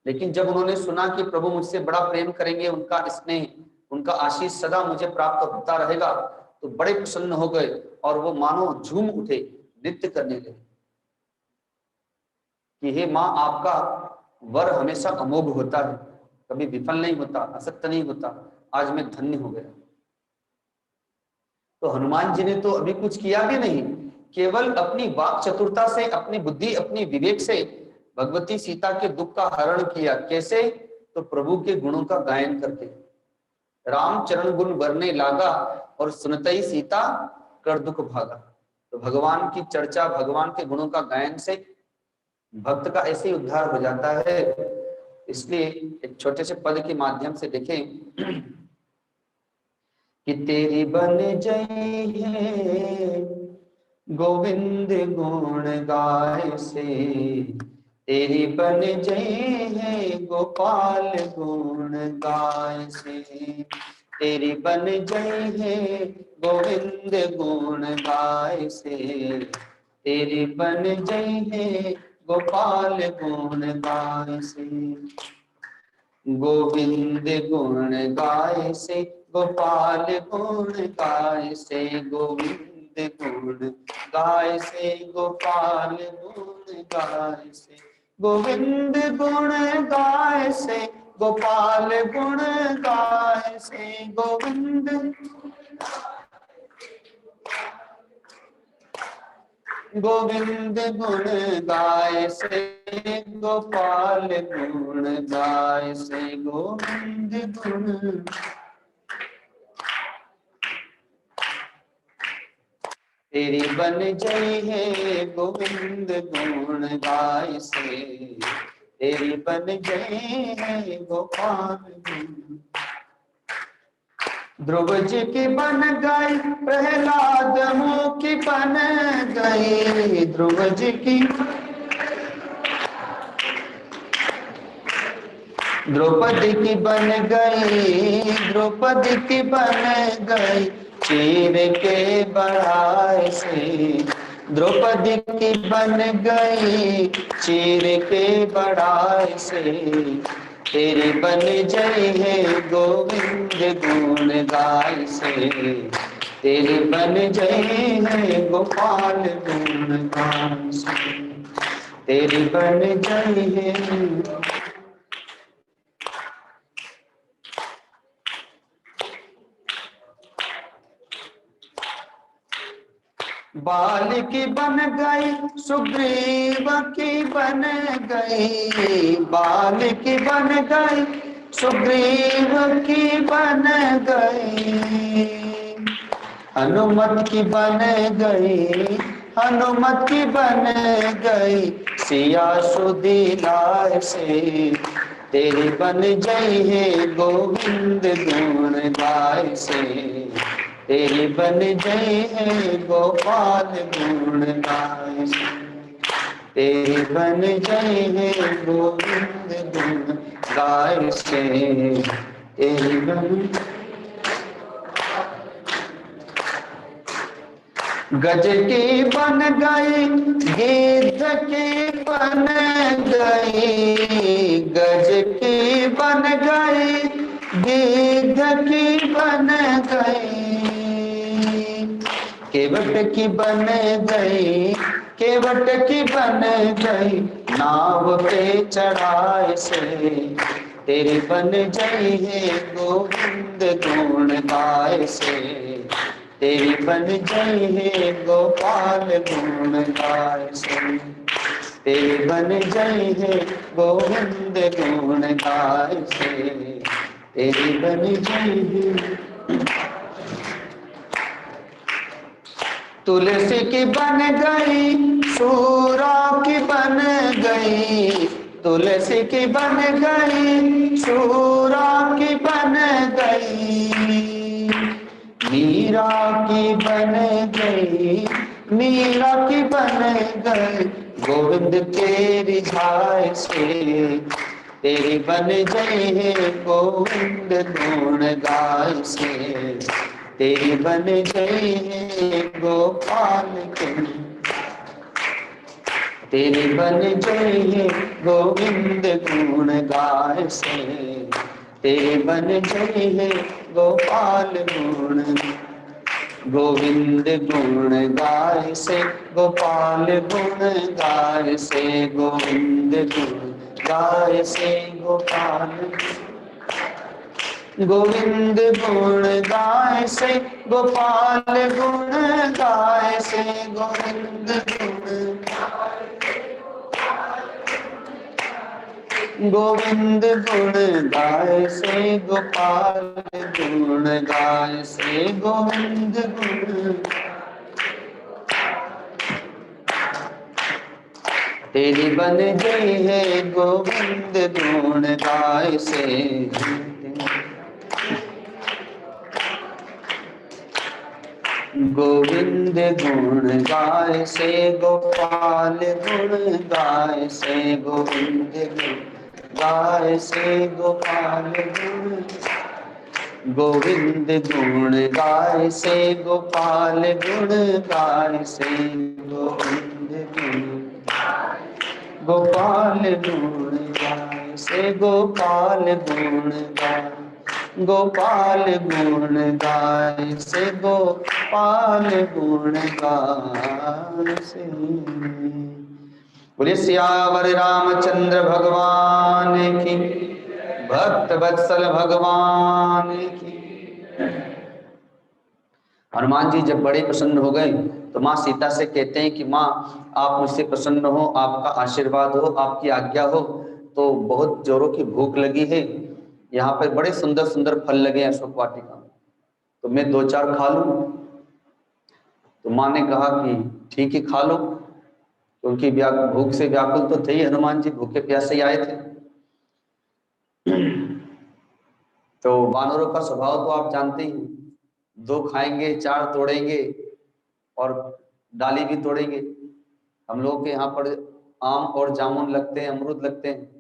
लेकिन जब उन्होंने सुना कि प्रभु मुझसे बड़ा प्रेम करेंगे, उनका स्नेह, उनका आशीष सदा मुझे प्राप्त होता रहेगा, तो बड़े प्रसन्न हो गए और वो मानो झूम उठे, नृत्य करने लगे कि हे माँ, आपका वर हमेशा अमोघ होता है, कभी विफल नहीं होता, असत्य नहीं होता, आज मैं धन्य हो गया। तो हनुमान जी ने तो अभी कुछ किया भी नहीं, केवल अपनी वाक चतुरता से, अपनी बुद्धि, अपनी विवेक से भगवती सीता के दुख का हरण किया। कैसे? तो प्रभु के गुणों का गायन करके। राम चरण गुण बरने लागा और सुनते ही सीता कर दुख भागा। तो भगवान की चर्चा, भगवान के गुणों का गायन से भक्त का ऐसे ही उद्धार हो जाता है। इसलिए एक छोटे से पद के माध्यम से देखें कि तेरी बन जई है गोविंद गुण गाय से, तेरी बन जई है गोपाल गुण गाय से, तेरी बन जई है गोविंद गुण गाय से, तेरी बन जई है गोपाल गुण गाय से। गोविंद गुण गाय से गोपाल गुण गाय से, गोविंद गुण गाय से गोपाल गुण गाय से, गोविंद गुण गाय से गोपाल गुण गाय से, गोविंद गोविंद गुण गाय से गोपाल गुण गाय से, गोविंद गुण। तेरी बन जई है गोविंद गुण गाय से, तेरी बन जई है गोपाल गुण। ध्रुव जी की बन गई प्रहलाद मुँह की बन गई, ध्रुव जी की द्रौपदी की बन गई, द्रौपदी की बन गई चीर के बढ़ाए से, द्रौपदी की बन गई चीर के बढ़ाए से, तेरी बन जई है गोविंद गुण गाय से, तेरी बन जई है गोपाल गुण गाय से, तेरी बन जई है। बाल की बन गई सुग्रीव की बन गई, बाल की बन गई सुग्रीव की बन गई, हनुमत की बन गई, हनुमत की बन गई सिया सुदिलाय से, तेरी बन जई है गोविंद गुण गाय से, तेरी बन जई है गोपाल गुण गाय से, तेरी बन जई है गोविंद गुण गाय से, तेरी बन। गज की बन गई गिद्ध की बन गई, गज की बन गई गिद्ध की बन गई, केवट की बन गई, केवट की बन गई नाव पे चढ़ाए से, तेरी बन जई है गोविंद गुण गाय से, तेरी बन जई है गोपाल गुण गाय से, तेरी बन जई है गोविंद गुण गाय से, तेरी बन जई है। तुलसी की बन गई सूरा की बन गई, तुलसी की बन गई सूरा की बन गई, मीरा की बन गई, मीरा की बन गई गोविंद तेरी झाय से, तेरी बन जई है गोविंद गुण गाय से, तेरी बन जई है गोपाल गुण, तेरी बन जई है गोविंद गुण गाय से, तेरी बन जई है गोपाल गुण, गोविंद गुण गाय से गोपाल गुण गाय से, गोविंद गुण गाय से गोपाल, गोविंद गुण गाय से गोपाल गुण गाय से, गोविंद गुण गोविंद गुण गाय से गोपाल गुण गाय से गोविंद गुण तेरी बन गई है गोविंद गुण गाय से गोविंद गुण गाय से गोपाल गुण गाय से गोविंद गुण गाय से गोपाल गुण गोविंद गुण गाय से गोपाल गुण गाय से गोविंद गुण गोपाल गुण गाय से गोपाल गुण गाय गोपाल गुण गाय से गोपाल गुण गाय से। बोलिए सियावर रामचंद्र भगवान की, भक्त वत्सल भगवान की। हनुमान जी जब बड़े प्रसन्न हो गए तो माँ सीता से कहते हैं कि माँ आप मुझसे प्रसन्न हो, आपका आशीर्वाद हो, आपकी आज्ञा हो, तो बहुत जोरों की भूख लगी है, यहाँ पर बड़े सुंदर सुंदर फल लगे हैं अशोक वाटिका, तो मैं 2-4 खा लूं। तो माँ ने कहा कि ठीक है खा लो, क्योंकि भूख से व्याकुल तो थे ही हनुमान जी, भूखे प्यासे ही आए थे। तो वानरों का स्वभाव तो आप जानते ही, 2 खाएंगे, 4 तोड़ेंगे और डाली भी तोड़ेंगे। हम लोगों के यहाँ पर आम और जामुन लगते हैं, अमरूद लगते हैं,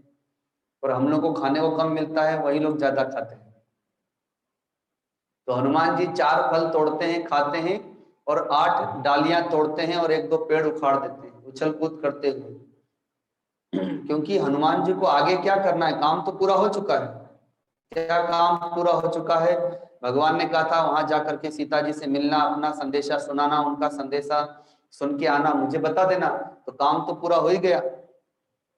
और हम लोग को खाने को कम मिलता है, वही लोग ज्यादा खाते हैं। तो हनुमान जी 4 फल तोड़ते हैं, खाते हैं, और 8 डालियां तोड़ते हैं और 1-2 पेड़ उखाड़ देते हैं उछल कूद करते हुए। क्योंकि हनुमान जी को आगे क्या करना है, काम तो पूरा हो चुका है। क्या काम पूरा हो चुका है? भगवान ने कहा था वहां जाकर के सीता जी से मिलना, अपना संदेशा सुनाना, उनका संदेशा सुन के आना, मुझे बता देना, तो काम तो पूरा हो ही गया।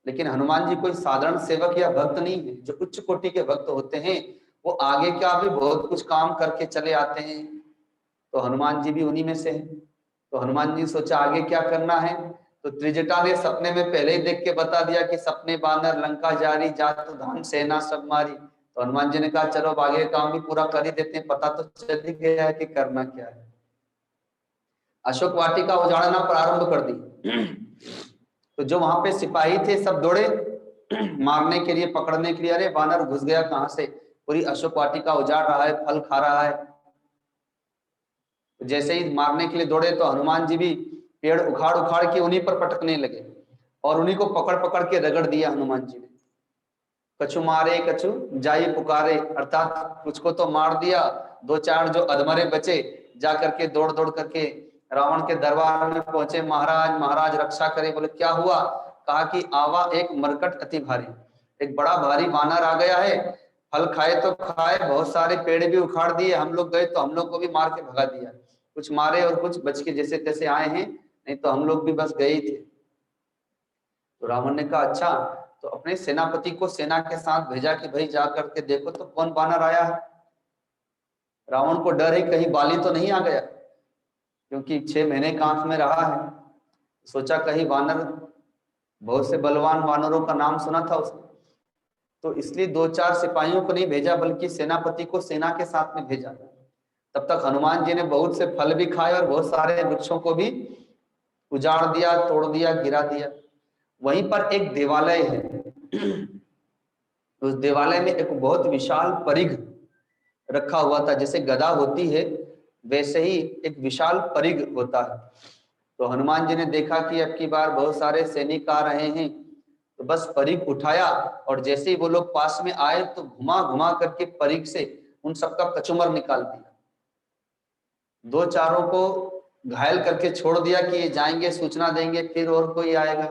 लेकिन हनुमान जी कोई साधारण सेवक या भक्त नहीं है। जो उच्च कोटि के भक्त होते हैं वो आगे क्या भी बहुत कुछ काम करके चले आते हैं, तो हनुमान जी भी उन्हीं में से हैं। तो हनुमान जी सोचा आगे क्या करना है, तो त्रिजटा ने सपने में पहले ही देख के बता दिया कि सपने बानर लंका जारी, जात धान सेना सब मारी। तो हनुमान जी ने कहा चलो अब आगे काम भी पूरा कर ही देते हैं, पता तो चल ही गया है कि करना क्या है। अशोक वाटिका उजाड़ना प्रारंभ कर दी। तो जो वहां पे सिपाही थे सब दौड़े मारने के लिए, पकड़ने के लिए। अरे बानर घुस गया कहां से, पूरी अशोक वाटिका उजाड़ रहा है, फल खा रहा है। तो जैसे ही मारने के लिए दौड़े तो हनुमान जी भी पेड़ उखाड़ उखाड़ के उन्हीं पर पटकने लगे और उन्हीं को पकड़ पकड़ के रगड़ दिया हनुमान जी ने। कछु मारे कछु जाई पुकारे, अर्थात कुछ को तो मार दिया, 2-4 जो अधमरे बचे जा करके दौड़ दौड़ करके रावण के दरबार में पहुंचे। महाराज महाराज रक्षा करे। बोले क्या हुआ? कहा कि आवा एक मरकट अति भारी, एक बड़ा भारी वानर आ गया है, फल खाए तो खाए, बहुत सारे पेड़ भी उखाड़ दिए, हम लोग गए तो हम लोग को भी मार के भगा दिया, कुछ मारे और कुछ बच के जैसे तैसे आए हैं, नहीं तो हम लोग भी बस गए ही थे। तो रावण ने कहा अच्छा, तो अपने सेनापति को सेना के साथ भेजा कि भाई जा करके देखो तो कौन बानर आया है। रावण को डर है कहीं बाली तो नहीं आ गया, क्योंकि 6 महीने कांख में रहा है। सोचा कहीं वानर, बहुत से बलवान वानरों का नाम सुना था उसने, तो इसलिए 2-4 सिपाहियों को नहीं भेजा बल्कि सेनापति को सेना के साथ में भेजा। तब तक हनुमान जी ने बहुत से फल भी खाए और बहुत सारे वृक्षों को भी उजाड़ दिया, तोड़ दिया, गिरा दिया। वहीं पर एक देवालय है। उस देवालय में एक बहुत विशाल परिघ रखा हुआ था, जैसे गदा होती है वैसे ही एक विशाल परिघ होता है। तो हनुमान जी ने देखा कि अब की बार बहुत सारे सैनिक आ रहे हैं, तो बस परिघ उठाया और जैसे ही वो लोग पास में आए तो घुमा घुमा करके परिघ से उन सबका कचुमर निकाल दिया। 2-4 को घायल करके छोड़ दिया कि ये जाएंगे सूचना देंगे फिर और कोई आएगा।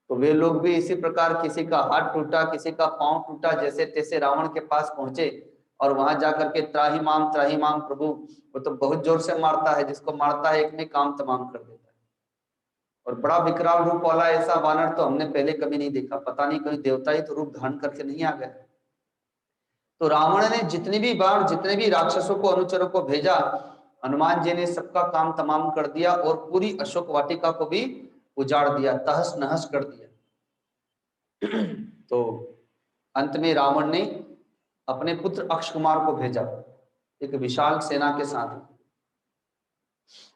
तो वे लोग भी इसी प्रकार, किसी का हाथ टूटा, किसी का पांव टूटा, जैसे तैसे रावण के पास पहुंचे और वहां जाकर के त्राही माम प्रभु, वो तो बहुत जोर से मारता है, जिसको मारता है एक में काम तमाम कर देता है। और बड़ा विकराल रूप वाला ऐसा वानर तो हमने पहले कभी नहीं देखा, पता नहीं कोई देवता ही तो रूप धारण करके नहीं आ गया। तो रावण ने जितनी भी बार जितने भी राक्षसों को, अनुचरों को भेजा, हनुमान जी ने सबका काम तमाम कर दिया और पूरी अशोक वाटिका को भी उजाड़ दिया, तहस नहस कर दिया। तो अंत में रावण ने अपने पुत्र अक्षकुमार को भेजा एक विशाल सेना के साथ।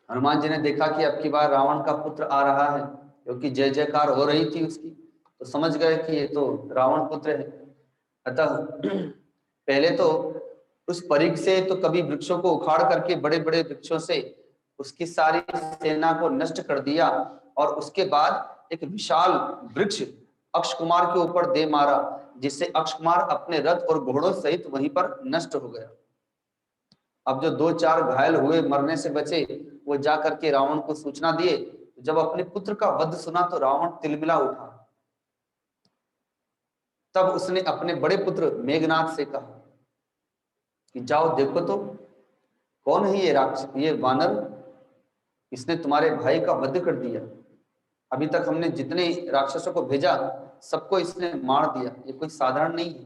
हनुमान जी ने देखा कि अब की बार रावण का पुत्र आ रहा है, क्योंकि जय जयकार हो रही थी उसकी, तो समझ गए कि ये तो रावण पुत्र है। अतः पहले तो उस परीख से तो कभी वृक्षों को उखाड़ करके बड़े बड़े वृक्षों से उसकी सारी सेना को नष्ट कर दिया, और उसके बाद एक विशाल वृक्ष अक्षकुमार के ऊपर दे मारा, जिससे अक्षकुमार अपने रथ और घोड़ों सहित वहीं पर नष्ट हो गया। अब जो 2-4 घायल हुए, मरने से बचे, वो जा करके रावण को सूचना दिए। जब अपने पुत्र का वध सुना तो रावण तिलमिला उठा। तब उसने अपने बड़े पुत्र मेघनाथ से कहा कि जाओ देखो तो कौन है ये राक्षस, ये वानर, इसने तुम्हारे भाई का वध कर दिया। अभी तक हमने जितने राक्षसों को भेजा सबको इसने मार दिया, ये कोई साधारण नहीं है।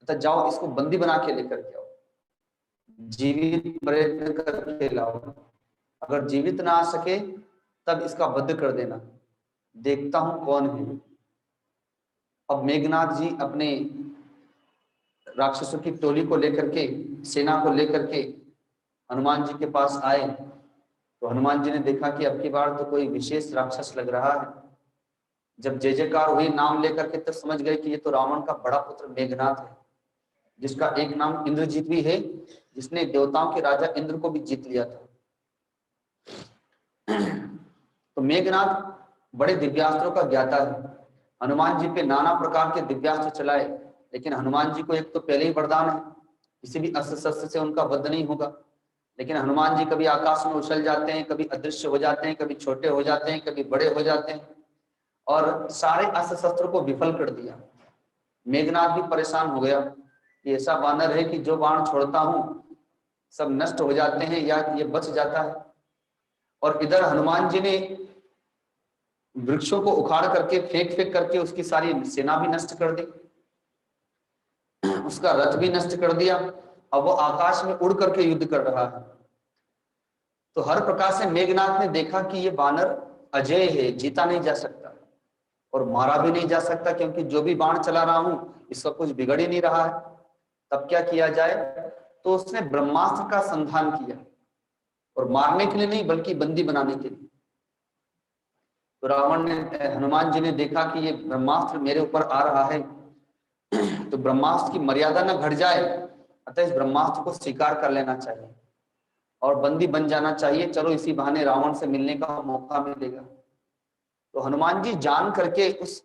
अतः जाओ इसको बंदी बना के लेकर के आओ, जीवित प्रयत्न करके लाओ। अगर जीवित ना आ सके तब इसका वध कर देना, देखता हूं कौन है। अब मेघनाथ जी अपने राक्षसों की टोली को लेकर के, सेना को लेकर के हनुमान जी के पास आए। तो हनुमान जी ने देखा कि अब की बार तो कोई विशेष राक्षस लग रहा है। जब जय जयकार हुई नाम लेकर के, तो समझ गए कि ये तो रावण का बड़ा पुत्र मेघनाथ है, जिसका एक नाम इंद्रजीत भी है, जिसने देवताओं के राजा इंद्र को भी जीत लिया था। तो मेघनाथ बड़े दिव्यास्त्रों का ज्ञाता है। हनुमान जी पे नाना प्रकार के दिव्यास्त्र चलाए, लेकिन हनुमान जी को एक तो पहले ही वरदान है, किसी भी अस्त्र शस्त्र से उनका वध नहीं होगा। लेकिन हनुमान जी कभी आकाश में उछल जाते हैं, कभी अदृश्य हो जाते हैं, कभी छोटे हो जाते हैं, कभी बड़े हो जाते हैं, और सारे अस्त्र शस्त्र को विफल कर दिया। मेघनाथ भी परेशान हो गया कि ऐसा वानर है कि जो बाण छोड़ता हूं सब नष्ट हो जाते हैं या ये बच जाता है। और इधर हनुमान जी ने वृक्षों को उखाड़ करके फेंक फेंक करके उसकी सारी सेना भी नष्ट कर दी, उसका रथ भी नष्ट कर दिया। अब वो आकाश में उड़ करके युद्ध कर रहा है। तो हर प्रकार से मेघनाथ ने देखा कि ये वानर अजय है, जीता नहीं जा सकता और मारा भी नहीं जा सकता, क्योंकि जो भी बाण चला रहा हूं इसका कुछ बिगड़ ही नहीं रहा है। तब क्या किया जाए? तो उसने ब्रह्मास्त्र का संधान किया, और मारने के लिए नहीं बल्कि बंदी बनाने के लिए। तो रावण ने, हनुमान जी ने देखा कि ये ब्रह्मास्त्र मेरे ऊपर आ रहा है, तो ब्रह्मास्त्र की मर्यादा न घट जाए, अतः इस ब्रह्मास्त्र को स्वीकार कर लेना चाहिए और बंदी बन जाना चाहिए। चलो इसी बहाने रावण से मिलने का मौका मिलेगा। तो हनुमान जी जान करके उस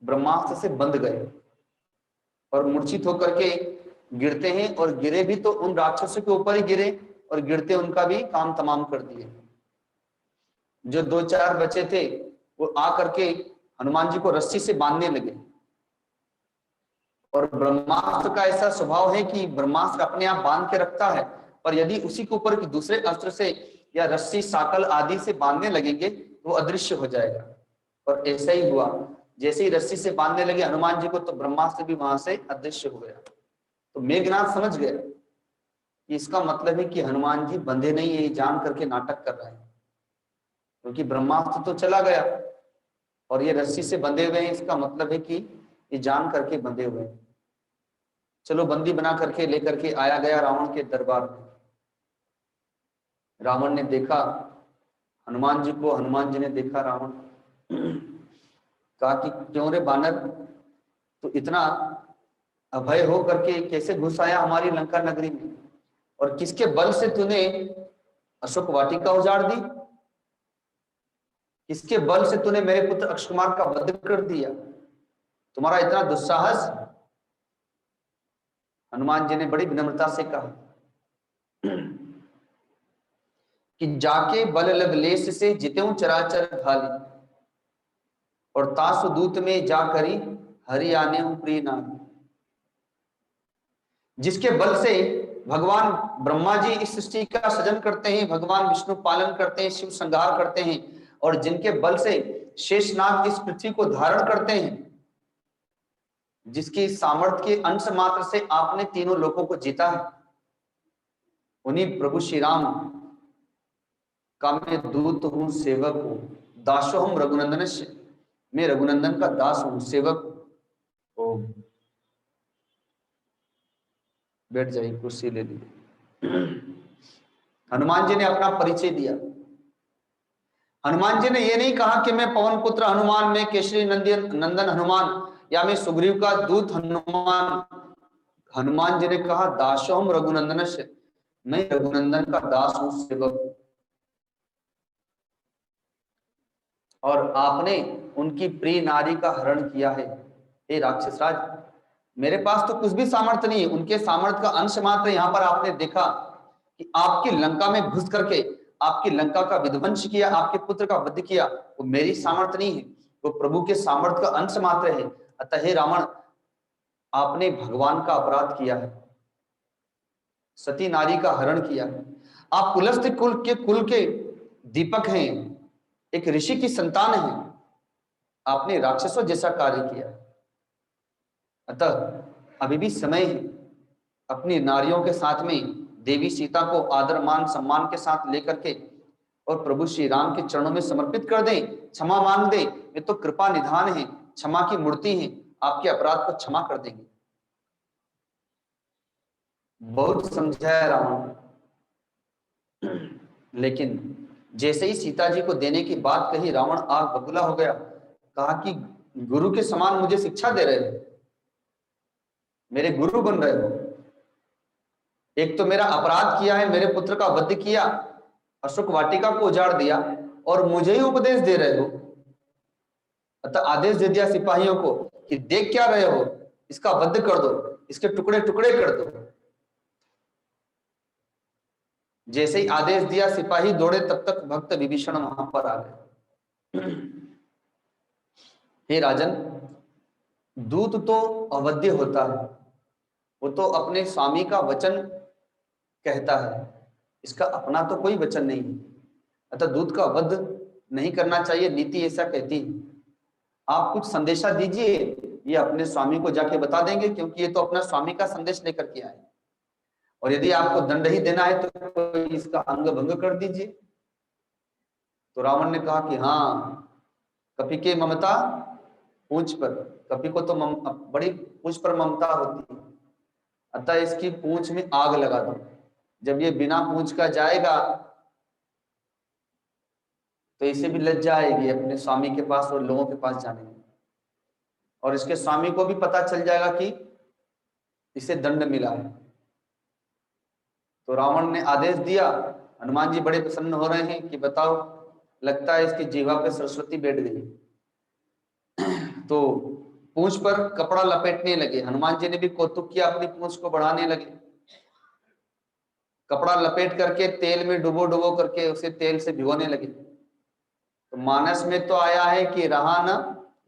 ब्रह्मास्त्र से बंध गए और मूर्छित होकर के गिरते हैं, और गिरे भी तो उन राक्षसों के ऊपर ही गिरे, और गिरते उनका भी काम तमाम कर दिए। जो 2-4 बचे थे वो आ करके हनुमान जी को रस्सी से बांधने लगे। और ब्रह्मास्त्र का ऐसा स्वभाव है कि ब्रह्मास्त्र अपने आप बांध के रखता है, पर यदि उसी के ऊपर दूसरे अस्त्र से या रस्सी साकल आदि से बांधने लगेंगे तो वो अदृश्य हो जाएगा। और ऐसा ही हुआ, जैसे ही रस्सी से बांधने लगे हनुमान जी को, तो ब्रह्मास्त्र भी वहां से अदृश्य हो गया। तो मेघनाथ समझ गया कि इसका मतलब है कि हनुमान जी बंधे नहीं है, जान करके नाटक कर रहे हैं, क्योंकि ब्रह्मास्त्र तो चला गया और ये रस्सी से बंधे हुए हैं, इसका मतलब है कि ये जान करके बंधे हुए हैं। चलो बंदी बना करके लेकर के आया गया रावण के दरबार में। रावण ने देखा हनुमान जी को, हनुमान जी ने देखा रावण, कहा कि क्यों रे बानर, तो इतना अभय हो करके कैसे घुस आया हमारी लंका नगरी में, और किसके बल से तूने अशोक वाटिका उजाड़ दी, किसके बल से तूने मेरे पुत्र अक्षकुमार का वध कर दिया, तुम्हारा इतना दुस्साहस। हनुमान जी ने बड़ी विनम्रता से कहा कि जाके बल लग लेस से जितेऊं चराचर भाली, और तासु दूत में जा करी हरि आने हूं प्रिय नाम। जिसके बल से भगवान ब्रह्मा जी इस सृष्टि का सृजन करते हैं, भगवान विष्णु पालन करते हैं, शिव संहार करते हैं, और जिनके बल से शेषनाग इस पृथ्वी को धारण करते हैं, जिसकी सामर्थ्य के अंश मात्र से आपने तीनों लोकों को जीता है, उन्हीं प्रभु श्री राम का मैं दूत हूं, सेवक हूं, दासो हम रघुनंदन से, मैं रघुनंदन का दास हूं, सेवक हूं। ओम। बैठ जाइए, कुर्सी ले लीजिए। हनुमान जी ने अपना परिचय दिया। हनुमान जी ने यह नहीं कहा कि मैं पवन पुत्र हनुमान, मैं केसरी नंदन हनुमान, या मैं सुग्रीव का दूत हनुमान। हनुमान जी ने कहा दासोहम रघुनंदन से, मैं रघुनंदन का दास हूं, सेवक हूं। और आपने उनकी प्रिय नारी का हरण किया है। हे राक्षस राज, मेरे पास तो कुछ भी सामर्थ्य नहीं है, उनके सामर्थ्य का अंश मात्र यहां पर आपने देखा कि आपकी लंका में घुस करके आपकी लंका का विध्वंस किया, आपके पुत्र का वध किया। वो मेरी सामर्थ्य नहीं है, वो प्रभु के सामर्थ्य का अंश मात्र है। अतः हे रावण, आपने भगवान का अपराध किया है, सती नारी का हरण किया है। आप पुलस्त्य कुल के दीपक हैं, एक ऋषि की संतान है, आपने राक्षसों जैसा कार्य किया। अतः अभी भी समय है, अपनी नारियों के साथ में देवी सीता को आदर मान सम्मान के साथ लेकर के और प्रभु श्री राम के चरणों में समर्पित कर दें, क्षमा मांग दें। ये तो कृपा निधान है, क्षमा की मूर्ति है, आपके अपराध को क्षमा कर देंगे। बहुत समझाया रावण, लेकिन जैसे ही सीता जी को देने की बात कही, रावण आग बबूला हो गया। कहा कि गुरु के समान मुझे शिक्षा दे रहे हो, मेरे गुरु बन रहे हो। एक तो मेरा अपराध किया है, मेरे पुत्र का वध किया, अशोक वाटिका को उजाड़ दिया, और मुझे ही उपदेश दे रहे हो। अतः आदेश दे दिया सिपाहियों को कि देख क्या रहे हो, इसका वध कर दो, इसके टुकड़े टुकड़े कर दो। जैसे ही आदेश दिया, सिपाही दौड़े, तब तक भक्त विभीषण वहां पर आ गए। हे राजन, दूत तो अवध्य होता है, वो तो अपने स्वामी का वचन कहता है, इसका अपना तो कोई वचन नहीं है। अतः दूत का वध नहीं करना चाहिए, नीति ऐसा कहती है। आप कुछ संदेशा दीजिए, ये अपने स्वामी को जाके बता देंगे, क्योंकि ये तो अपना स्वामी का संदेश लेकर के आए। और यदि आपको दंड ही देना है तो इसका अंग भंग कर दीजिए। तो रावण ने कहा कि हाँ, कपि के ममता पूंछ पर, कपि को तो बड़ी पूंछ पर ममता होती है, अतः इसकी पूंछ में आग लगा दो। जब ये बिना पूंछ का जाएगा तो इसे भी लज्जा आएगी अपने स्वामी के पास और लोगों के पास जाने में, और इसके स्वामी को भी पता चल जाएगा कि इसे दंड मिला है। तो रावण ने आदेश दिया। हनुमान जी बड़े प्रसन्न हो रहे हैं कि बताओ, लगता है इसकी जीवा पे सरस्वती बैठ गई। तो पूंछ पर कपड़ा लपेटने लगे। हनुमान जी ने भी कौतुक किया, अपनी पूंछ को बढ़ाने लगे। कपड़ा लपेट करके तेल में डुबो डुबो करके उसे तेल से भिगोने लगे। तो मानस में तो आया है कि रहा न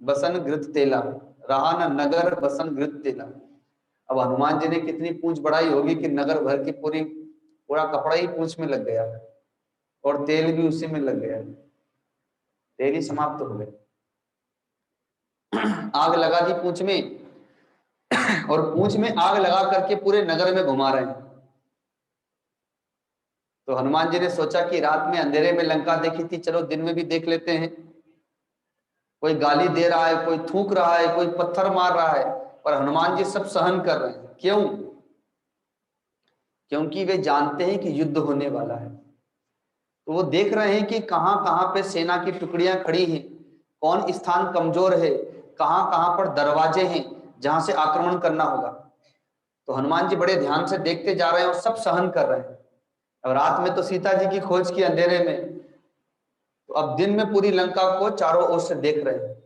बसन घृत तेला, रहा न नगर बसन घृत तेला। अब हनुमान जी ने कितनी पूंछ बढ़ाई होगी कि नगर भर की पूरा कपड़ा ही पूंछ में लग गया और तेल भी उसी में लग गया, तेल ही समाप्त हो गया। आग लगा दी पूंछ में, और पूंछ में आग लगा करके पूरे नगर में घुमा रहे हैं। तो हनुमान जी ने सोचा कि रात में अंधेरे में लंका देखी थी, चलो दिन में भी देख लेते हैं। कोई गाली दे रहा है, कोई थूक रहा है, कोई पत्थर मार रहा है, पर हनुमान जी सब सहन कर रहे हैं। क्यों? क्योंकि वे जानते हैं कि युद्ध होने वाला है। तो वो देख रहे हैं कि कहां कहां पे सेना की टुकड़ियां खड़ी हैं, कौन स्थान कमजोर है, कहां कहां पर दरवाजे हैं जहां से आक्रमण करना होगा। तो हनुमान जी बड़े ध्यान से देखते जा रहे हैं और सब सहन कर रहे हैं। अब रात में तो सीता जी की खोज की अंधेरे में, तो अब दिन में पूरी लंका को चारों ओर से देख रहे हैं।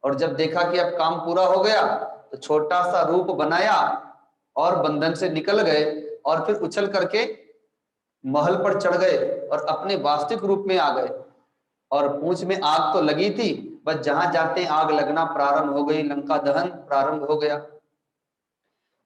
और जब देखा कि अब काम पूरा हो गया, तो छोटा सा रूप बनाया और बंधन से निकल गए, और फिर उछल करके महल पर चढ़ गए और अपने वास्तविक रूप में आ गए। और पूंछ में आग तो लगी थी, बस जहां जाते आग लगना प्रारंभ हो गई, लंका दहन प्रारंभ हो गया।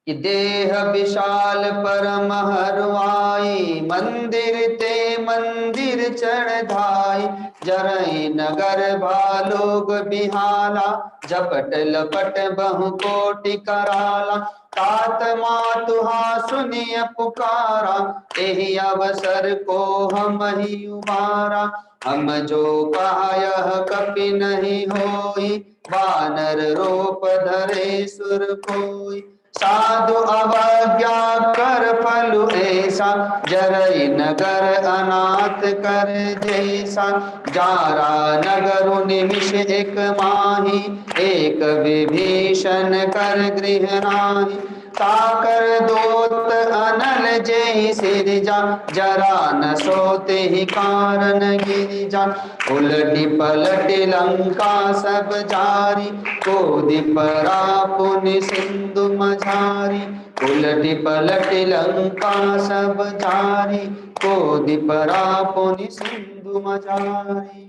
कि देह विशाल परम हरवाई, मंदिर ते मंदिर चढ़ाई, जरई नगर भालोग बिहाला, झपट लपट बहु कोटि कराला, तात मातुहा सुनिय पुकारा, एहि अवसर को हम ही उबारा, हम जो कहा यह कपि नहीं होई, वानर रूप धरे सुर कोई, साधु अवज्ञा कर फल ऐसा, जरई नगर अनाथ कर जैसा। जारा नगर निमिष एक माही, एक विभीषण कर गृह नाही। ताकर दोत अनल जय सिरजा, जरा न सोते ही कारण गिरिजा। उलटी पलटी लंका सब जारी, कोदि परा पुनि सिंधु मझारी। उलटी पलटी लंका सब जारी, कोदि परा पुनि सिंधु मझारी।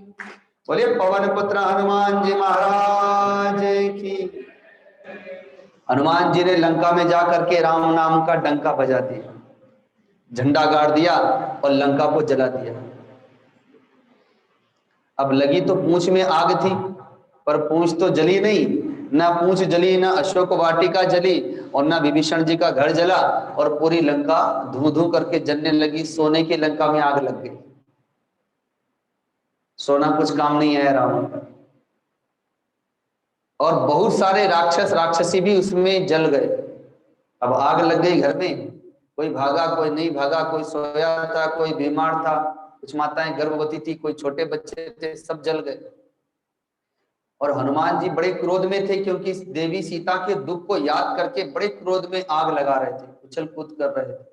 बोलिए पवन पुत्र हनुमान जी महाराज की। हनुमान जी ने लंका में जाकर के राम नाम का डंका बजा दिया, झंडा गाड़ दिया और लंका को जला दिया। अब लगी तो पूंछ में आग थी, पर पूंछ तो जली नहीं, ना पूंछ जली, ना अशोक वाटिका जली, और ना विभीषण जी का घर जला, और पूरी लंका धू धू करके जलने लगी। सोने की लंका में आग लग गई। सोना कुछ काम नहीं आया रावण का। और बहुत सारे राक्षस राक्षसी भी उसमें जल गए। अब आग लग गई घर में, कोई भागा कोई नहीं भागा, कोई सोया था कोई बीमार था, कुछ माताएं गर्भवती थी, कोई छोटे बच्चे थे, सब जल गए। और हनुमान जी बड़े क्रोध में थे, क्योंकि इस देवी सीता के दुख को याद करके बड़े क्रोध में आग लगा रहे थे, उछल कूद कर रहे थे।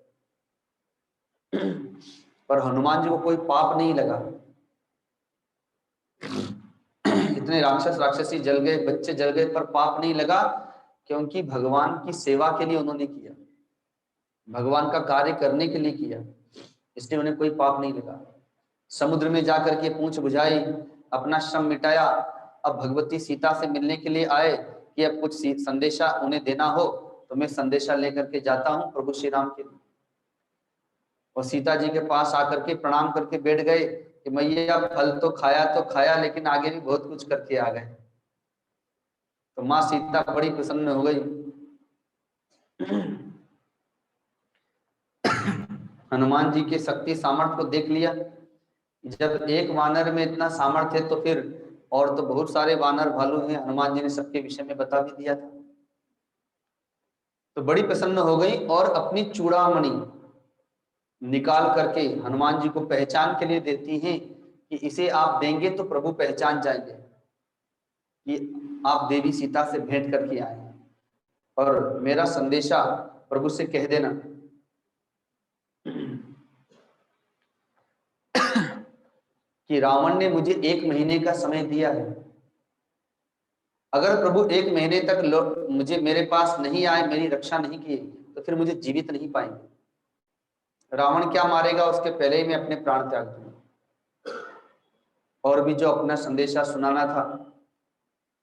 पर हनुमान जी को कोई पाप नहीं लगा। इतने राक्षस राक्षसी जल गए, बच्चे जल गए, पर पाप नहीं लगा, क्योंकि भगवान की सेवा के लिए उन्होंने किया, भगवान का कार्य करने के लिए किया, इसलिए उन्हें कोई पाप नहीं लगा। समुद्र में जाकर के पूंछ बुझाई, अपना श्रम मिटाया। अब भगवती सीता से मिलने के लिए आए कि अब कुछ संदेशा उन्हें देना हो तो मैं संदेशा लेकर के जाता हूं प्रभु श्री राम के लिए। और सीता जी के पास आकर के प्रणाम करके बैठ गए कि मैया फल तो खाया, लेकिन आगे भी बहुत कुछ करके आ गए। तो माँ सीता बड़ी प्रसन्न हो गई। हनुमान जी के शक्ति सामर्थ्य को देख लिया। जब एक वानर में इतना सामर्थ्य है तो फिर और तो बहुत सारे वानर भालू हैं, हनुमान जी ने सबके विषय में बता भी दिया था। तो बड़ी प्रसन्न हो गई और अपनी चूड़ामणि निकाल करके हनुमान जी को पहचान के लिए देती हैं कि इसे आप देंगे तो प्रभु पहचान जाएंगे कि आप देवी सीता से भेंट करके आए हैं, और मेरा संदेशा प्रभु से कह देना कि रावण ने मुझे 1 महीने का समय दिया है। अगर प्रभु 1 महीने तक मुझे मेरे पास नहीं आए, मेरी रक्षा नहीं किए, तो फिर मुझे जीवित नहीं पाएंगे। रावण क्या मारेगा, उसके पहले ही मैं अपने प्राण त्याग दूंगा। और भी जो अपना संदेशा सुनाना था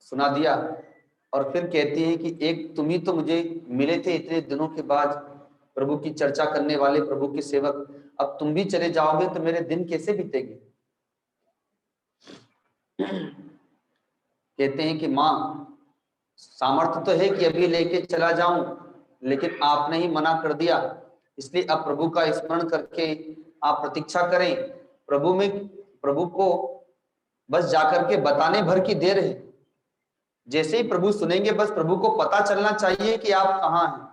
सुना दिया। और फिर कहती है कि एक तुम ही तो मुझे मिले थे इतने दिनों के बाद, प्रभु की चर्चा करने वाले प्रभु के सेवक, अब तुम भी चले जाओगे तो मेरे दिन कैसे बीतेंगे। कहते हैं कि माँ सामर्थ्य तो है कि अभी लेके चला जाऊं, लेकिन आपने ही मना कर दिया, इसलिए अब प्रभु का स्मरण करके आप प्रतीक्षा करें। प्रभु को बस जाकर के बताने भर की देर है। जैसे ही प्रभु सुनेंगे, बस प्रभु को पता चलना चाहिए कि आप कहाँ हैं।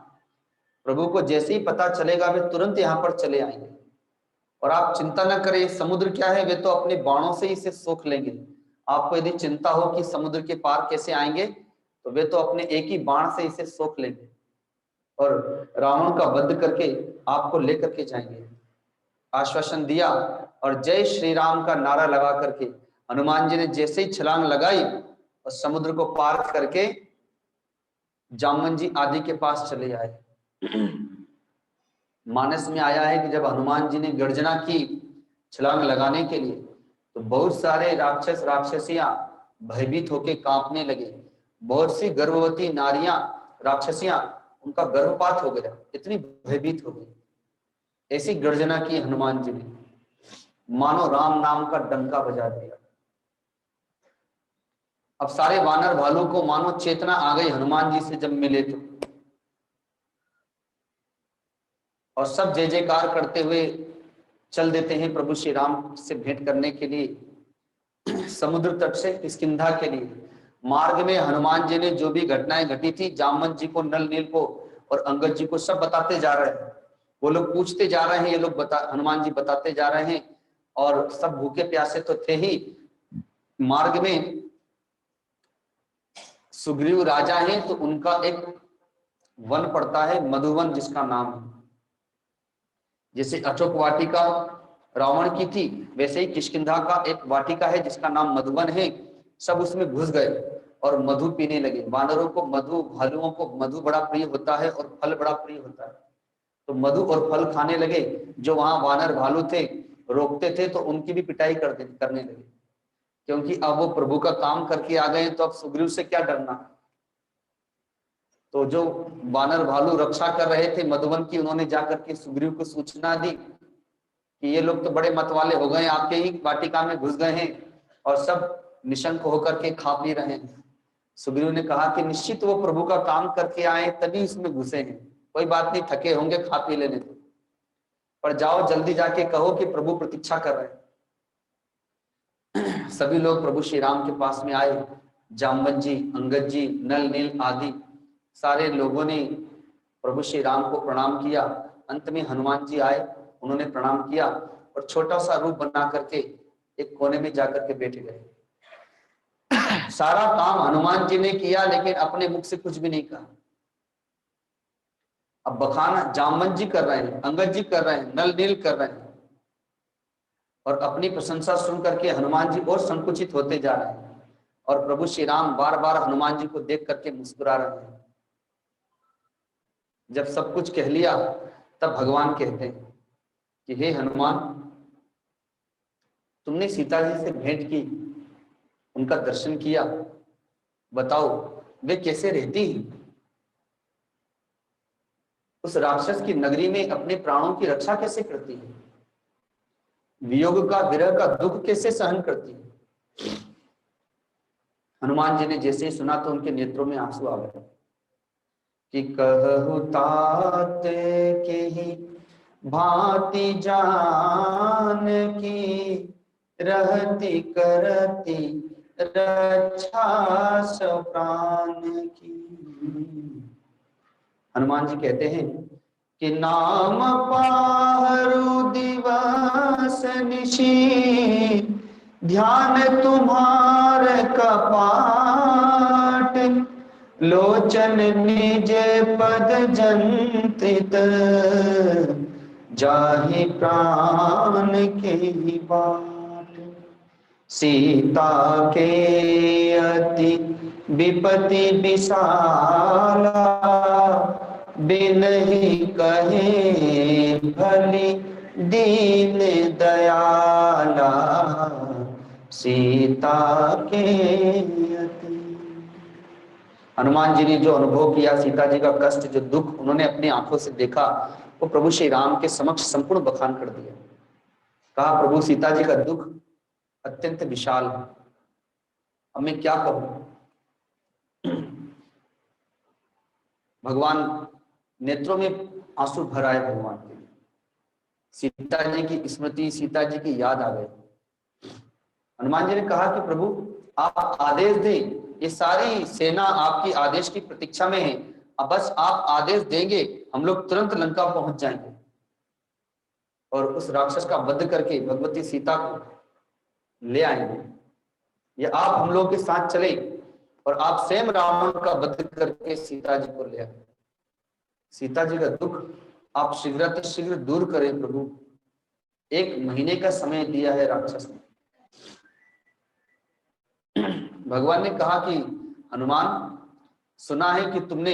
प्रभु को जैसे ही पता चलेगा वे तुरंत यहाँ पर चले आएंगे। और आप चिंता न करें, समुद्र क्या है, वे तो अपने बाणों से ही इसे सोख लेंगे। आपको यदि चिंता हो कि समुद्र के पार कैसे आएंगे, तो वे तो अपने एक ही बाण से इसे सोख लेंगे और रावण का वध करके आपको लेकर के जाएंगे। आश्वासन दिया और जय श्री राम का नारा लगा करके हनुमान जी ने जैसे ही छलांग लगाई और समुद्र को पार करके जामवन जी आदि के पास चले आए। मानस में आया है कि जब हनुमान जी ने गर्जना की छलांग लगाने के लिए, तो बहुत सारे राक्षस राक्षसियां भयभीत होकर कांपने लगे। बहुत सी गर्भवती नारियां राक्षसियां, उनका गर्भपात हो गया, इतनी भयभीत हो गई। ऐसी गर्जना की हनुमान जी ने, मानो राम नाम का डंका बजा दिया। अब सारे वानर भालू को मानो चेतना आ गई हनुमान जी से जब मिले तो, और सब जय जयकार करते हुए चल देते हैं प्रभु श्री राम से भेंट करने के लिए समुद्र तट से किष्किंधा के लिए। मार्ग में हनुमान जी ने जो भी घटनाएं घटी थी, जामवंत जी को, नल नील को और अंगद जी को सब बताते जा रहे हैं। वो लोग पूछते जा रहे हैं, ये लोग हनुमान जी बताते जा रहे हैं। और सब भूखे प्यासे तो थे ही। मार्ग में सुग्रीव राजा हैं, तो उनका एक वन पड़ता है मधुवन, जिसका नाम है, जैसे अशोक वाटिका रावण की थी, वैसे ही किष्किंधा का एक वाटिका है जिसका नाम मधुवन है। सब उसमें घुस गए और मधु पीने लगे। वानरों को मधु, भालुओं को मधु बड़ा प्रिय होता है और फल बड़ा प्रिय होता है, तो मधु और फल खाने लगे। जो वहां वानर भालू थे, रोकते थे, तो उनकी भी पिटाई करने लगे, क्योंकि अब वो प्रभु का काम करके आ गए, तो अब सुग्रीव से क्या डरना। तो जो वानर भालू रक्षा कर रहे थे मधुवन की, उन्होंने जाकर के सुग्रीव को सूचना दी कि ये लोग तो बड़े मतवाले हो गए, आपके ही वाटिका में घुस गए हैं और सब निशंक होकर के खा पी रहे हैं। सुग्रीव ने कहा कि निश्चित वो प्रभु का काम करके आए तभी इसमें घुसे हैं, कोई बात नहीं, थके होंगे, खा पी लेने दो, पर जाओ जल्दी जाके कहो कि प्रभु प्रतीक्षा कर रहे हैं। सभी लोग प्रभु श्री राम के पास में आए। जामवंत जी, अंगद जी, नल नील आदि सारे लोगों ने प्रभु श्री राम को प्रणाम किया। अंत में हनुमान जी आए, उन्होंने प्रणाम किया और छोटा सा रूप बना करके एक कोने में जाकर के बैठ गए। सारा काम हनुमान जी ने किया, लेकिन अपने मुख से कुछ भी नहीं कहा। अब बखाना जामवंत जी कर रहे हैं, अंगद जी कर रहे हैं, नल नील कर रहे हैं, और अपनी प्रशंसा सुन करके हनुमान जी और संकुचित होते जा रहे हैं। और प्रभु श्री राम बार बार हनुमान जी को देख करके मुस्कुरा रहे हैं। जब सब कुछ कह लिया, तब भगवान कहते हैं कि हे हनुमान, तुमने सीता जी से भेंट की, उनका दर्शन किया, बताओ वे कैसे रहती हैं? उस राक्षस की नगरी में अपने प्राणों की रक्षा कैसे करती है? वियोग का, विरह का दुख कैसे सहन करती है? हनुमान जी ने जैसे ही सुना तो उनके नेत्रों में आंसू आ गए कि कहु तात के ही भांति जान की, रहती करती रक्षा सो प्राण की। हनुमान जी कहते हैं कि नाम पाहरु दिवस निशी, ध्यान तुम्हार कपाट, लोचन निज पद जंत्रित, जाहि प्राण के ही बाट। सीता के अति विपति विशाला, बिनहि कहे भली दीन दयाला, सीता के अति। हनुमान जी ने जो अनुभव किया, सीता जी का कष्ट, जो दुख उन्होंने अपनी आंखों से देखा, वो प्रभु श्री राम के समक्ष संपूर्ण बखान कर दिया। कहा, प्रभु सीता जी का दुख अत्यंत विशाल है, अब मैं क्या कहूं। भगवान नेत्रों में आंसू भर आए भगवान के। सीता जी की स्मृति, सीता जी की याद आ गई। हनुमान जी ने कहा कि प्रभु आप आदेश दें, ये सारी सेना आपकी आदेश की प्रतीक्षा में है, अब बस आप आदेश देंगे, हम लोग तुरंत लंका पहुंच जाएंगे और उस राक्षस का वध करके भगवती सीता को ले आएंगे। या आप हम लोग के साथ चले और आप स्वयं रावण का वध करके सीता जी को ले आए। सीता जी का दुख आप शीघ्र दूर करें प्रभु। 1 महीने का समय दिया है राक्षस ने। भगवान ने कहा कि हनुमान, सुना है कि तुमने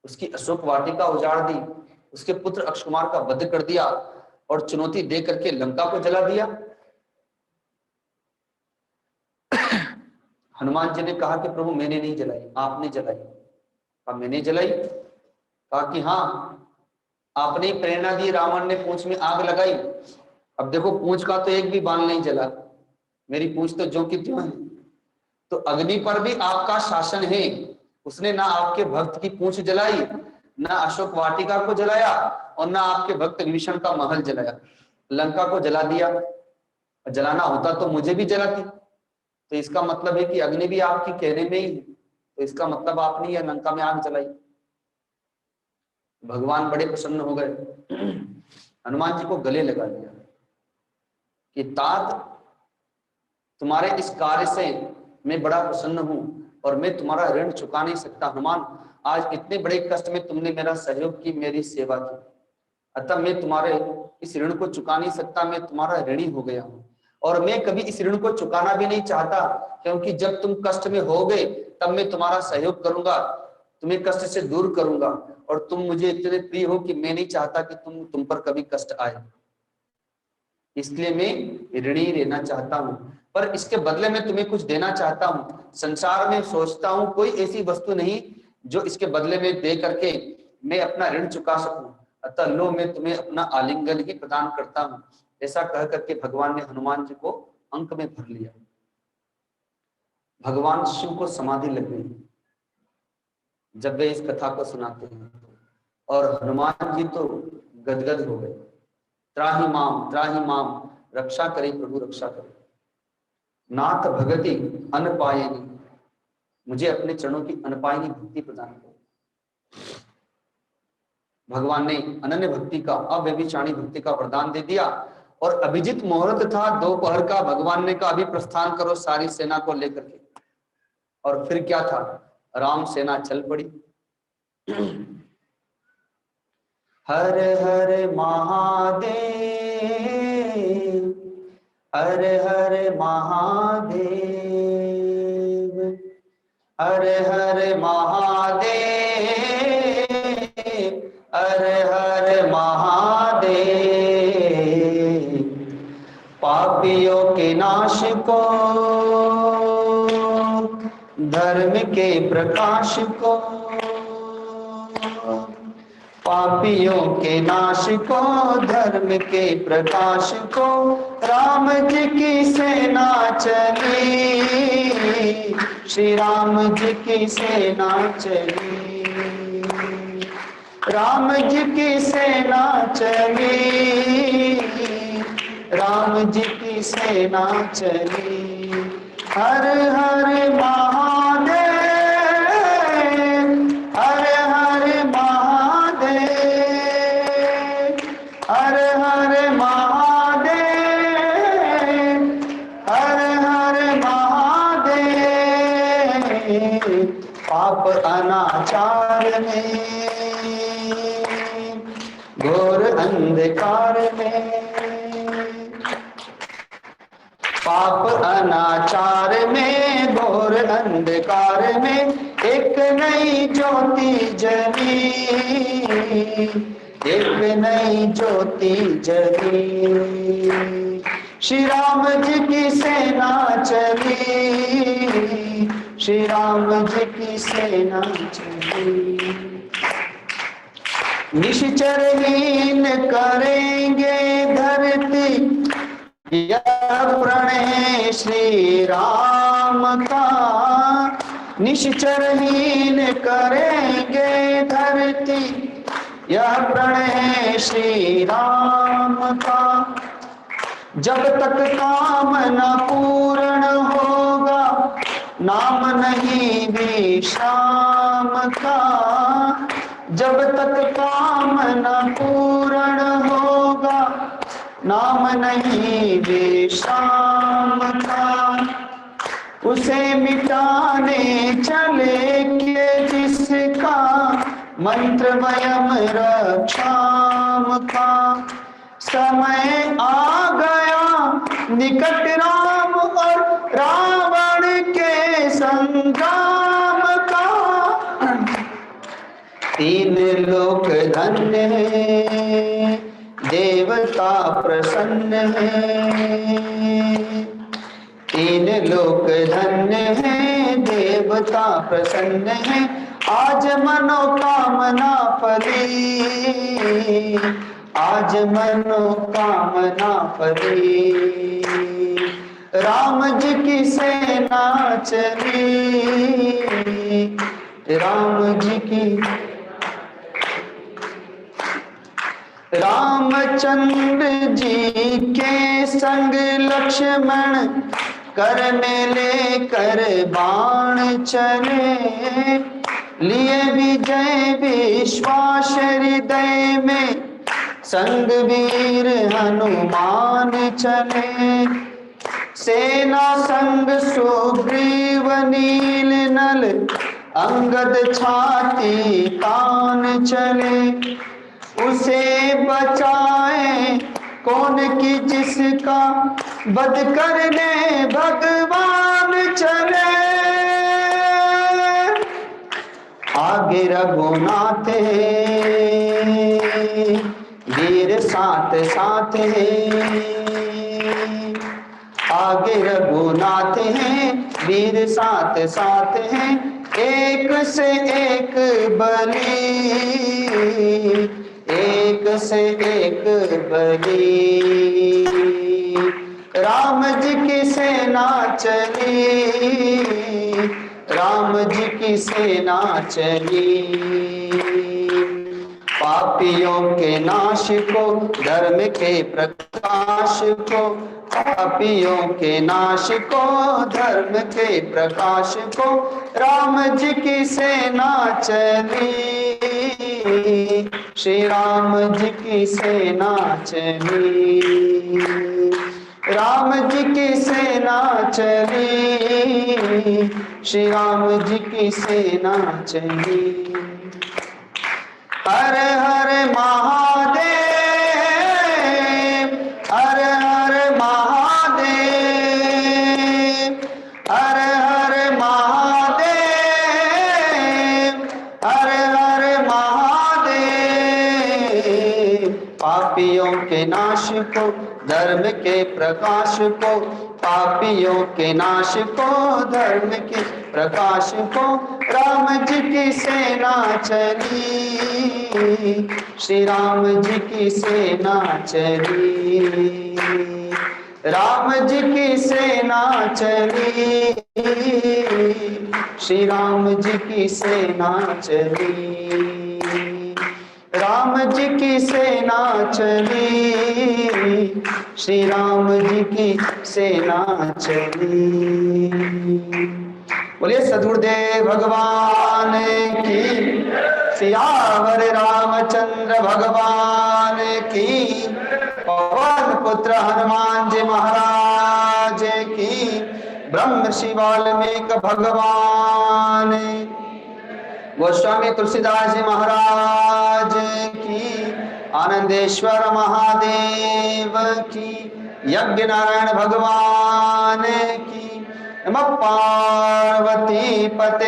उसकी अशोक वाटिका उजाड़ दी, उसके पुत्र अक्षकुमार का वध कर दिया और चुनौती दे करके लंका को जला दिया। हनुमान जी ने कहा कि प्रभु मैंने नहीं जलाई, आपने जलाई। कहा मैंने जलाई? कहा कि हाँ, आपने ही प्रेरणा दी, रावण ने पूंछ में आग लगाई। अब देखो पूंछ का तो एक भी बाल नहीं जला, मेरी पूंछ तो ज्यों की त्यों है। तो अग्नि पर भी आपका शासन है, उसने ना आपके भक्त की पूंछ जलाई, ना अशोक वाटिका को जलाया और ना आपके भक्त विभीषण का महल जलाया, लंका को जला दिया। जलाना होता तो मुझे भी जलाती, तो इसका मतलब है कि अग्नि भी आपकी कहने में ही है, तो इसका मतलब आपने यह लंका में आग जलाई। भगवान बड़े प्रसन्न हो गए, हनुमान जी को गले लगा लिया कि तात तुम्हारे इस कार्य से मैं बड़ा प्रसन्न हूं और मैं तुम्हारा ऋण चुका नहीं सकता। हनुमान, आज इतने बड़े कष्ट में तुमने मेरा सहयोग की, मेरी सेवा की, अतः मैं तुम्हारे इस ऋण को चुका नहीं सकता, मैं तुम्हारा ऋणी हो गया हूं और मैं कभी इस ऋण को चुकाना भी नहीं चाहता, क्योंकि जब तुम कष्ट में होगे तब मैं तुम्हारा सहयोग करूंगा, तुम्हें कष्ट से दूर करूंगा और तुम मुझे इतने प्रिय हो कि मैं नहीं चाहता कि तुम पर कभी कष्ट आए, इसलिए मैं ऋणी रहना चाहता हूं। पर इसके बदले में तुम्हें कुछ देना चाहता हूं। संसार में सोचता हूं कोई ऐसी वस्तु नहीं जो इसके बदले में दे करके मैं अपना ऋण चुका सकूं, अतः लो मैं तुम्हें अपना आलिंगन ही प्रदान करता हूं। ऐसा कह करके भगवान ने हनुमान जी को अंक में भर लिया। भगवान शिव को समाधि लग गई जब वे इस कथा को सुनाते हैं, और हनुमान जी तो गदगद हो गए। त्राहि माम रक्षा करे प्रभु रक्षा करे, नाथ भगति अनपायनी, मुझे अपने चरणों की अनपायनी भक्ति प्रदान करो। भगवान ने अनन्य भक्ति का, अव्यभिचारी भक्ति का वरदान दे दिया और अभिजित मुहूर्त था दोपहर का। भगवान ने कहा अभी प्रस्थान करो सारी सेना को लेकर के, और फिर क्या था, राम सेना चल पड़ी। हर हर महादेव, हर हर महादेव, हर हर महादेव, हर हर महादेव। पापियों के नाश को, धर्म के प्रकाश को, पापियों के नाश को, धर्म के प्रकाश को, राम जी की सेना चली, श्री राम जी की सेना चली, राम जी की सेना चली, राम जी की सेना चली। हर हर महादेव, हर हर महादेव, हर हर महादेव, हर हर महादेव। पाप अनाचार में, घोर अंधकार में, पाप अनाचार में, घोर अंधकार में, एक नई ज्योति जली, एक नई ज्योति जली, श्री राम जी की सेना चली, श्री राम जी की सेना चली। निश्चरहीन करेंगे धरती यह प्रणय श्री राम का, निश्चरहीन करेंगे धरती यह प्रणय श्री राम का। जब तक काम न पूर्ण होगा, नाम नहीं विश्राम का, जब तक काम न पूर्ण होगा, नाम नहीं विश्राम का। उसे मिटाने चले के जिसका मंत्र वयम रक्षाम का। समय आ गया निकट राम और रावण के संग्राम का। तीन लोक धन्य है, देवता प्रसन्न है, तीन लोक धन्य है, देवता प्रसन्न है। आज मनोकामना फली, आज मनोकामना फली, राम जी की सेना चली, राम जी की। रामचंद्र जी के संग लक्ष्मण कर में लेकर बाण चले, लिए विजय विश्वास हृदय में, संग वीर हनुमान चले। सेना संग सुग्रीव नील नल, अंगद छाती तान चले। उसे बचाए कौन की जिसका वध करने भगवान चले। आगे रघुनाथ है, वीर साथ साथ है। आगे रघुनाथ हैं, वीर साथ साथ हैं। एक से एक बली, एक से एक बली। राम जी की सेना चली, राम जी की सेना चली। पापियों के नाश को, धर्म के प्रकाश को, पापियों के नाश को, धर्म के प्रकाश को, राम जी की सेना चली, श्री राम जी की सेना चली। राम जी की सेना चली, श्री राम जी की सेना चली। हर हर महादेव, हर हर महादेव, हर हर महादेव, हर हर महादेव। पापियों के नाश को, धर्म के प्रकाश को, पापियों के नाश को, धर्म के प्रकाश को, राम जी की सेना चली, श्री राम जी की सेना चली। राम जी की सेना चली, श्री राम जी की सेना चली। राम जी की सेना चली, श्री राम जी की सेना चली। बोलिए सद्गुरुदेव भगवान की, सियावर रामचंद्र भगवान की, पवन पुत्र हनुमान जी महाराज की, ब्रह्मर्षि वाल्मीकि भगवान, गोस्वामी तुलसीदास जी महाराज की, आनंदेश्वर महादेव की, यज्ञ नारायण भगवान की। नमः पार्वती पते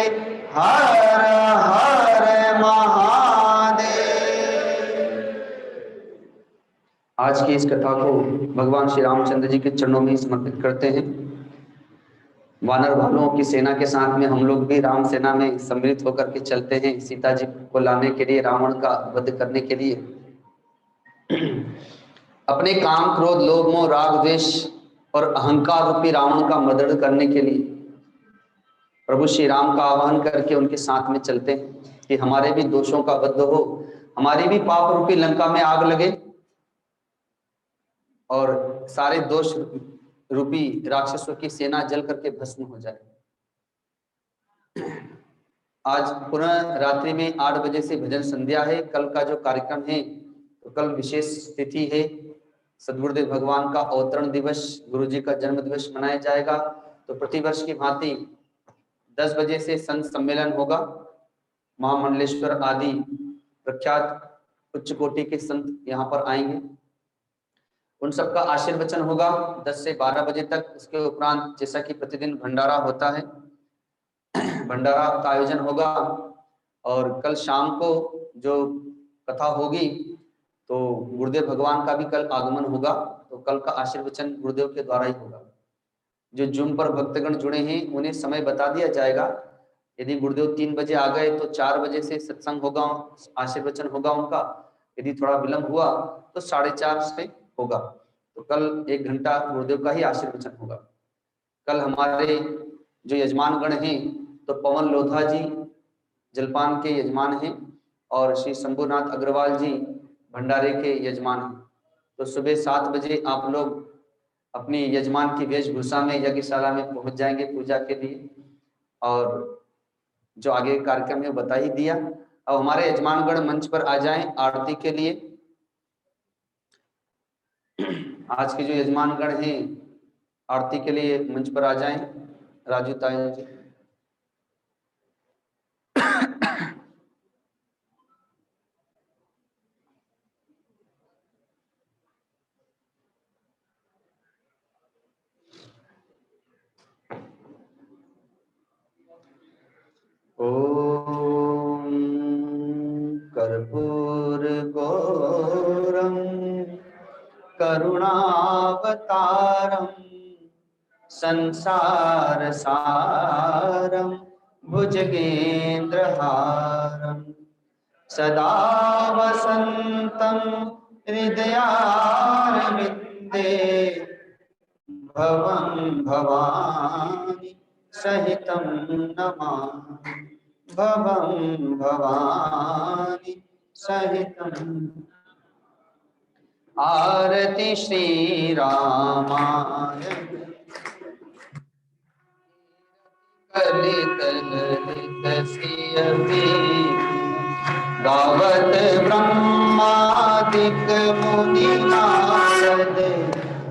हर हर महादेव। आज की इस कथा को भगवान श्री रामचंद्र जी के चरणों में समर्पित करते हैं। वानर भालुओं की सेना के साथ में हम लोग भी राम सेना में सम्मिलित होकर के चलते हैं, सीता जी को लाने के लिए, रावण का वध करने के लिए। अपने काम, क्रोध, लोभ, मोह, राग, द्वेष और अहंकार रूपी रावण का मर्दन करने के लिए प्रभु श्री राम का आह्वान करके उनके साथ में चलते हैं कि हमारे भी दोषों का वध हो, हमारी भी पाप रूपी लंका में आग लगे और सारे दोष रूपी राक्षसों की सेना जल करके भस्म हो जाए। आज पुनः रात्रि में 8 बजे से भजन संध्या है। कल का जो कार्यक्रम है, तो कल विशेष तिथि है, सद्गुरुदेव भगवान का अवतरण दिवस, गुरु जी का जन्म दिवस मनाया जाएगा। तो प्रतिवर्ष की भांति 10 बजे से संत सम्मेलन होगा। महामंडलेश्वर आदि प्रख्यात उच्च कोटि के संत यहाँ पर आएंगे, उन सबका आशीर्वचन होगा 10 से 12 बजे तक। उसके उपरांत जैसा कि प्रतिदिन भंडारा होता है, भंडारा का आयोजन होगा। और कल शाम को जो कथा होगी तो गुरुदेव भगवान का भी कल आगमन होगा, तो कल का आशीर्वचन गुरुदेव के द्वारा ही होगा। जो जूम पर भक्तगण जुड़े हैं उन्हें समय बता दिया जाएगा। यदि गुरुदेव 3 बजे आ गए तो 4 बजे से सत्संग होगा, आशीर्वचन होगा उनका। यदि थोड़ा विलंब हुआ तो 4:30 से होगा। तो कल 1 घंटा गुरुदेव का ही आशीर्वचन होगा। कल हमारे जो यजमान गण हैं तो पवन लोधा जी जलपान के यजमान हैं और श्री शंभुनाथ अग्रवाल जी भंडारे के यजमान हैं। तो सुबह 7 बजे आप लोग अपनी यजमान की वेशभूषा में यज्ञशाला में पहुंच जाएंगे पूजा के लिए। और जो आगे कार्यक्रम है बता ही दिया। अब हमारे यजमानगण मंच पर आ जाएं आरती के लिए। आज के जो यजमानगण हैं आरती के लिए मंच पर आ जाएं। राजू ताया जी। ओम कर्पूर गौरम करुणावतारम संसार सारम भुजगेन्द्रहारम सदा वसंतं हृदयारविंदे भवं भवानी सहितं नमामि भवं भवानी सहितं। आरति श्री रामाय ललित ललित सियति गावत ब्रह्मादिक मुनि नारद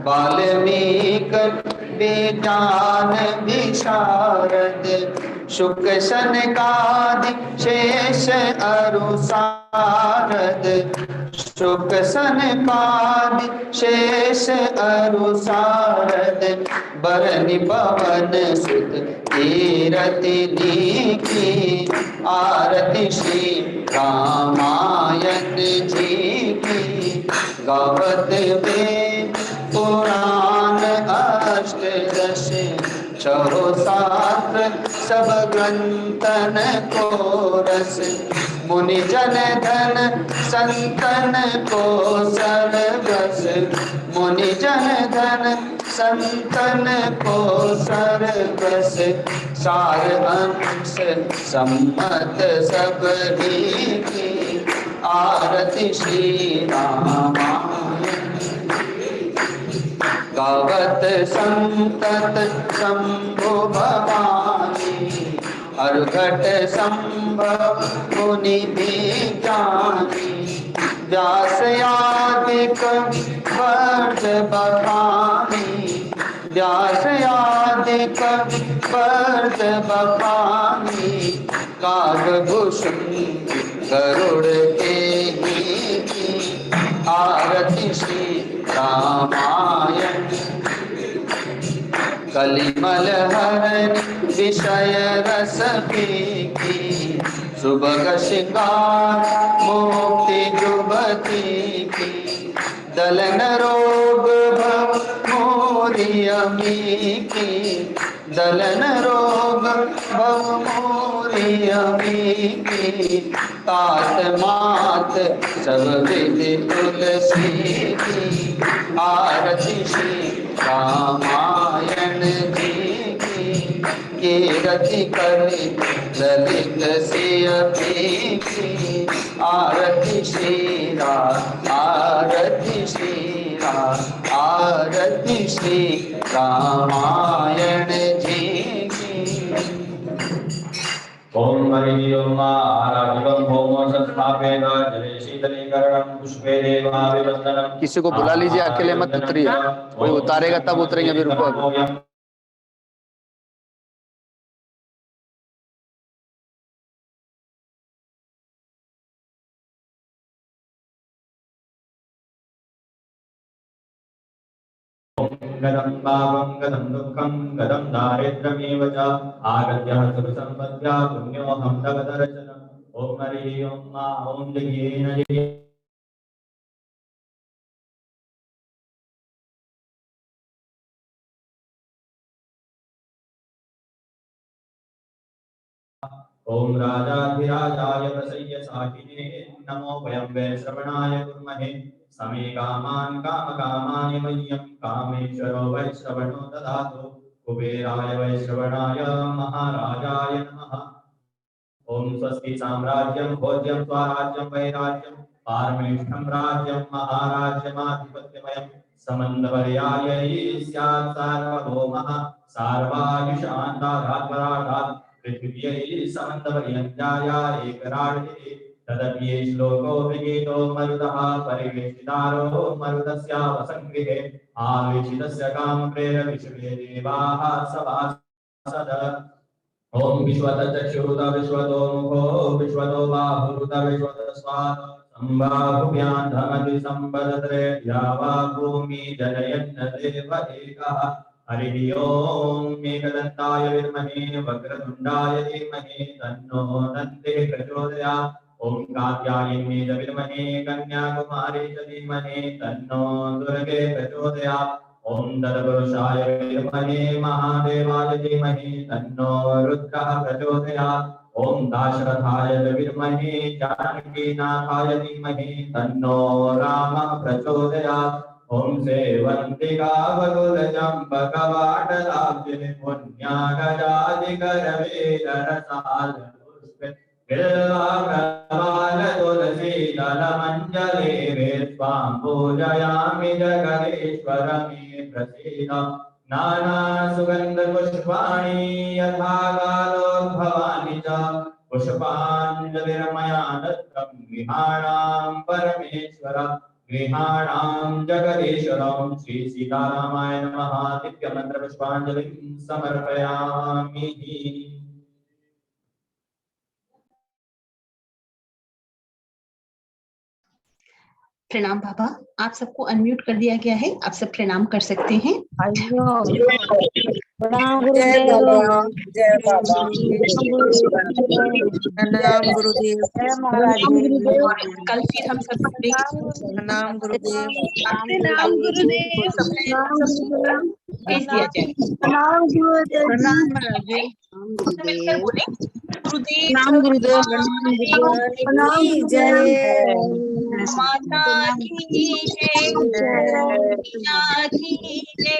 वाल्मीकि विज्ञान विशारद शुक सनकादि शेष अरु सारद शुक सनकादि शेष अरु सारद बरनि पवन सुत कीरति नीकी आरति श्री रामायण जी की गावत वेद पुराण अष्टदश छहो शास्त्र सब ग्रंथन को रस मुनि जन धन संतन को सर्वस मुनि जन धन संतन को सर्वस सार अंश सम्मत सब की आरति श्री रामायण गावत संतत शंभु भवानी अर्घट संभव मुनि विज्ञानी व्यासयादिक वर्ष बखानी व्यासयादिक वर्ष बखानी कागभूषण गरुड़ के नीति आरति श्री रामायण कलिमल हरण विषय रस पीकी सुबह श्रृंगार मुक्ति जुबती की दलन रोग भव मोरियमी की दलन रोग भव मोरियमी की तात मात सब विधि तुलसी की आरति श्री रामायण जी की कीरति करि ललित सियति की आरति श्री आरति श्री आरति श्री रामायण जी की। ओम हरि ओम आराधिवं होमो संस्थापेन जले शीतलीकरणं पुष्पे देवाभिवन्दनं। किसी को बुला लीजिए, अकेले मत उतरिए, कोई उतारेगा तब उतरेंगे, अभी रुको अभी। गदं पापं गदं दुःखं गदं दारिद्र्यमेव च आगत्य सुखसम्पद्या पुण्योऽहं तव दर्शनम्। ओम हरि ओम ओम जयेन जय ओम राजाधिराजाय प्रसय्य साकिने नमो वयं वै श्रवणाय कुर्महे समे कामान् कामकामानि मह्यं कामेश्वरो वै श्रवणो ददातु कुबेराय वै श्रवणाय महाराजाय नमः। ओम स्वस्ति साम्राज्यं भोज्यं स्वराज्यं वैराज्यं पारमेष्ठं राज्यं महाराज्यमाधिपत्यमयं समन्वयायै स्यात् सार्वभौमः सार्वायुषान्तारात्परागात् पृथिव्यै समन्वयञ्जाया एकराड्भिः तदप्ये श्लोको विगीतो मरुतः परिवेष्टितारो मरुतस्यावसङ्गृहे आवेशितस्य कामप्रेरविश्वे देवाः सभासद ओम विश्वतचक्षुरुत विश्वतो मुखो विश्वतो बाहुरुत विश्वतस्वात् सम्बाहुभ्यां धमति सम्पदत्रे द्यावा भूमि जनयन्न देव एकः हरिः ओम एकदन्ताय विद्महे वक्रतुण्डाय धीमहि तन्नो दन्तिः प्रचोदयात् ओम कात्यायनी च विद्महे कन्याकुमारी च धीमहि तन्नो दुर्गे प्रचोदयात् ओम तत्पुरुषाय विद्महे महादेवाय धीमहि तन्नो रुद्रः प्रचोदयात् ओम दाशरथाय विद्महे जानकीनाथाय धीमहि तन्नो रामः प्रचोदयात् ओम सेवन्तिका बकुलचम्पकवाटलाब्जे पुण्यागजादिकरवेदरसालपुष्पे बिल्वाकरमालतुलसीदलमञ्जले स्वां पूजयामि जगदीश्वरमे प्रसीद नानासुगन्धपुष्पाणि यथा कालोद्भवानि च पुष्पाञ्जलिर्मया दत्तं गृहाणां परमेश्वर गृहाणां जगदीश्वरं श्री सीतारामाय नमः दिव्यमन्त्रपुष्पाञ्जलिं समर्पयामि। प्रणाम बाबा, आप सबको अनम्यूट कर दिया गया है, आप सब प्रणाम कर सकते हैं। प्रणाम गुरुदेव। जय बाबा। प्रणाम गुरुदेव। जय महाराज। कल फिर हम सब प्रणाम गुरुदेव। प्रणाम गुरुदेव। भेज दिया जाए। प्रणाम गुरुदेव। प्रणाम मिलकर बोले गुरुदेव। प्रणाम गुरुदेव। प्रणाम जय माता की जय, पिता की जय,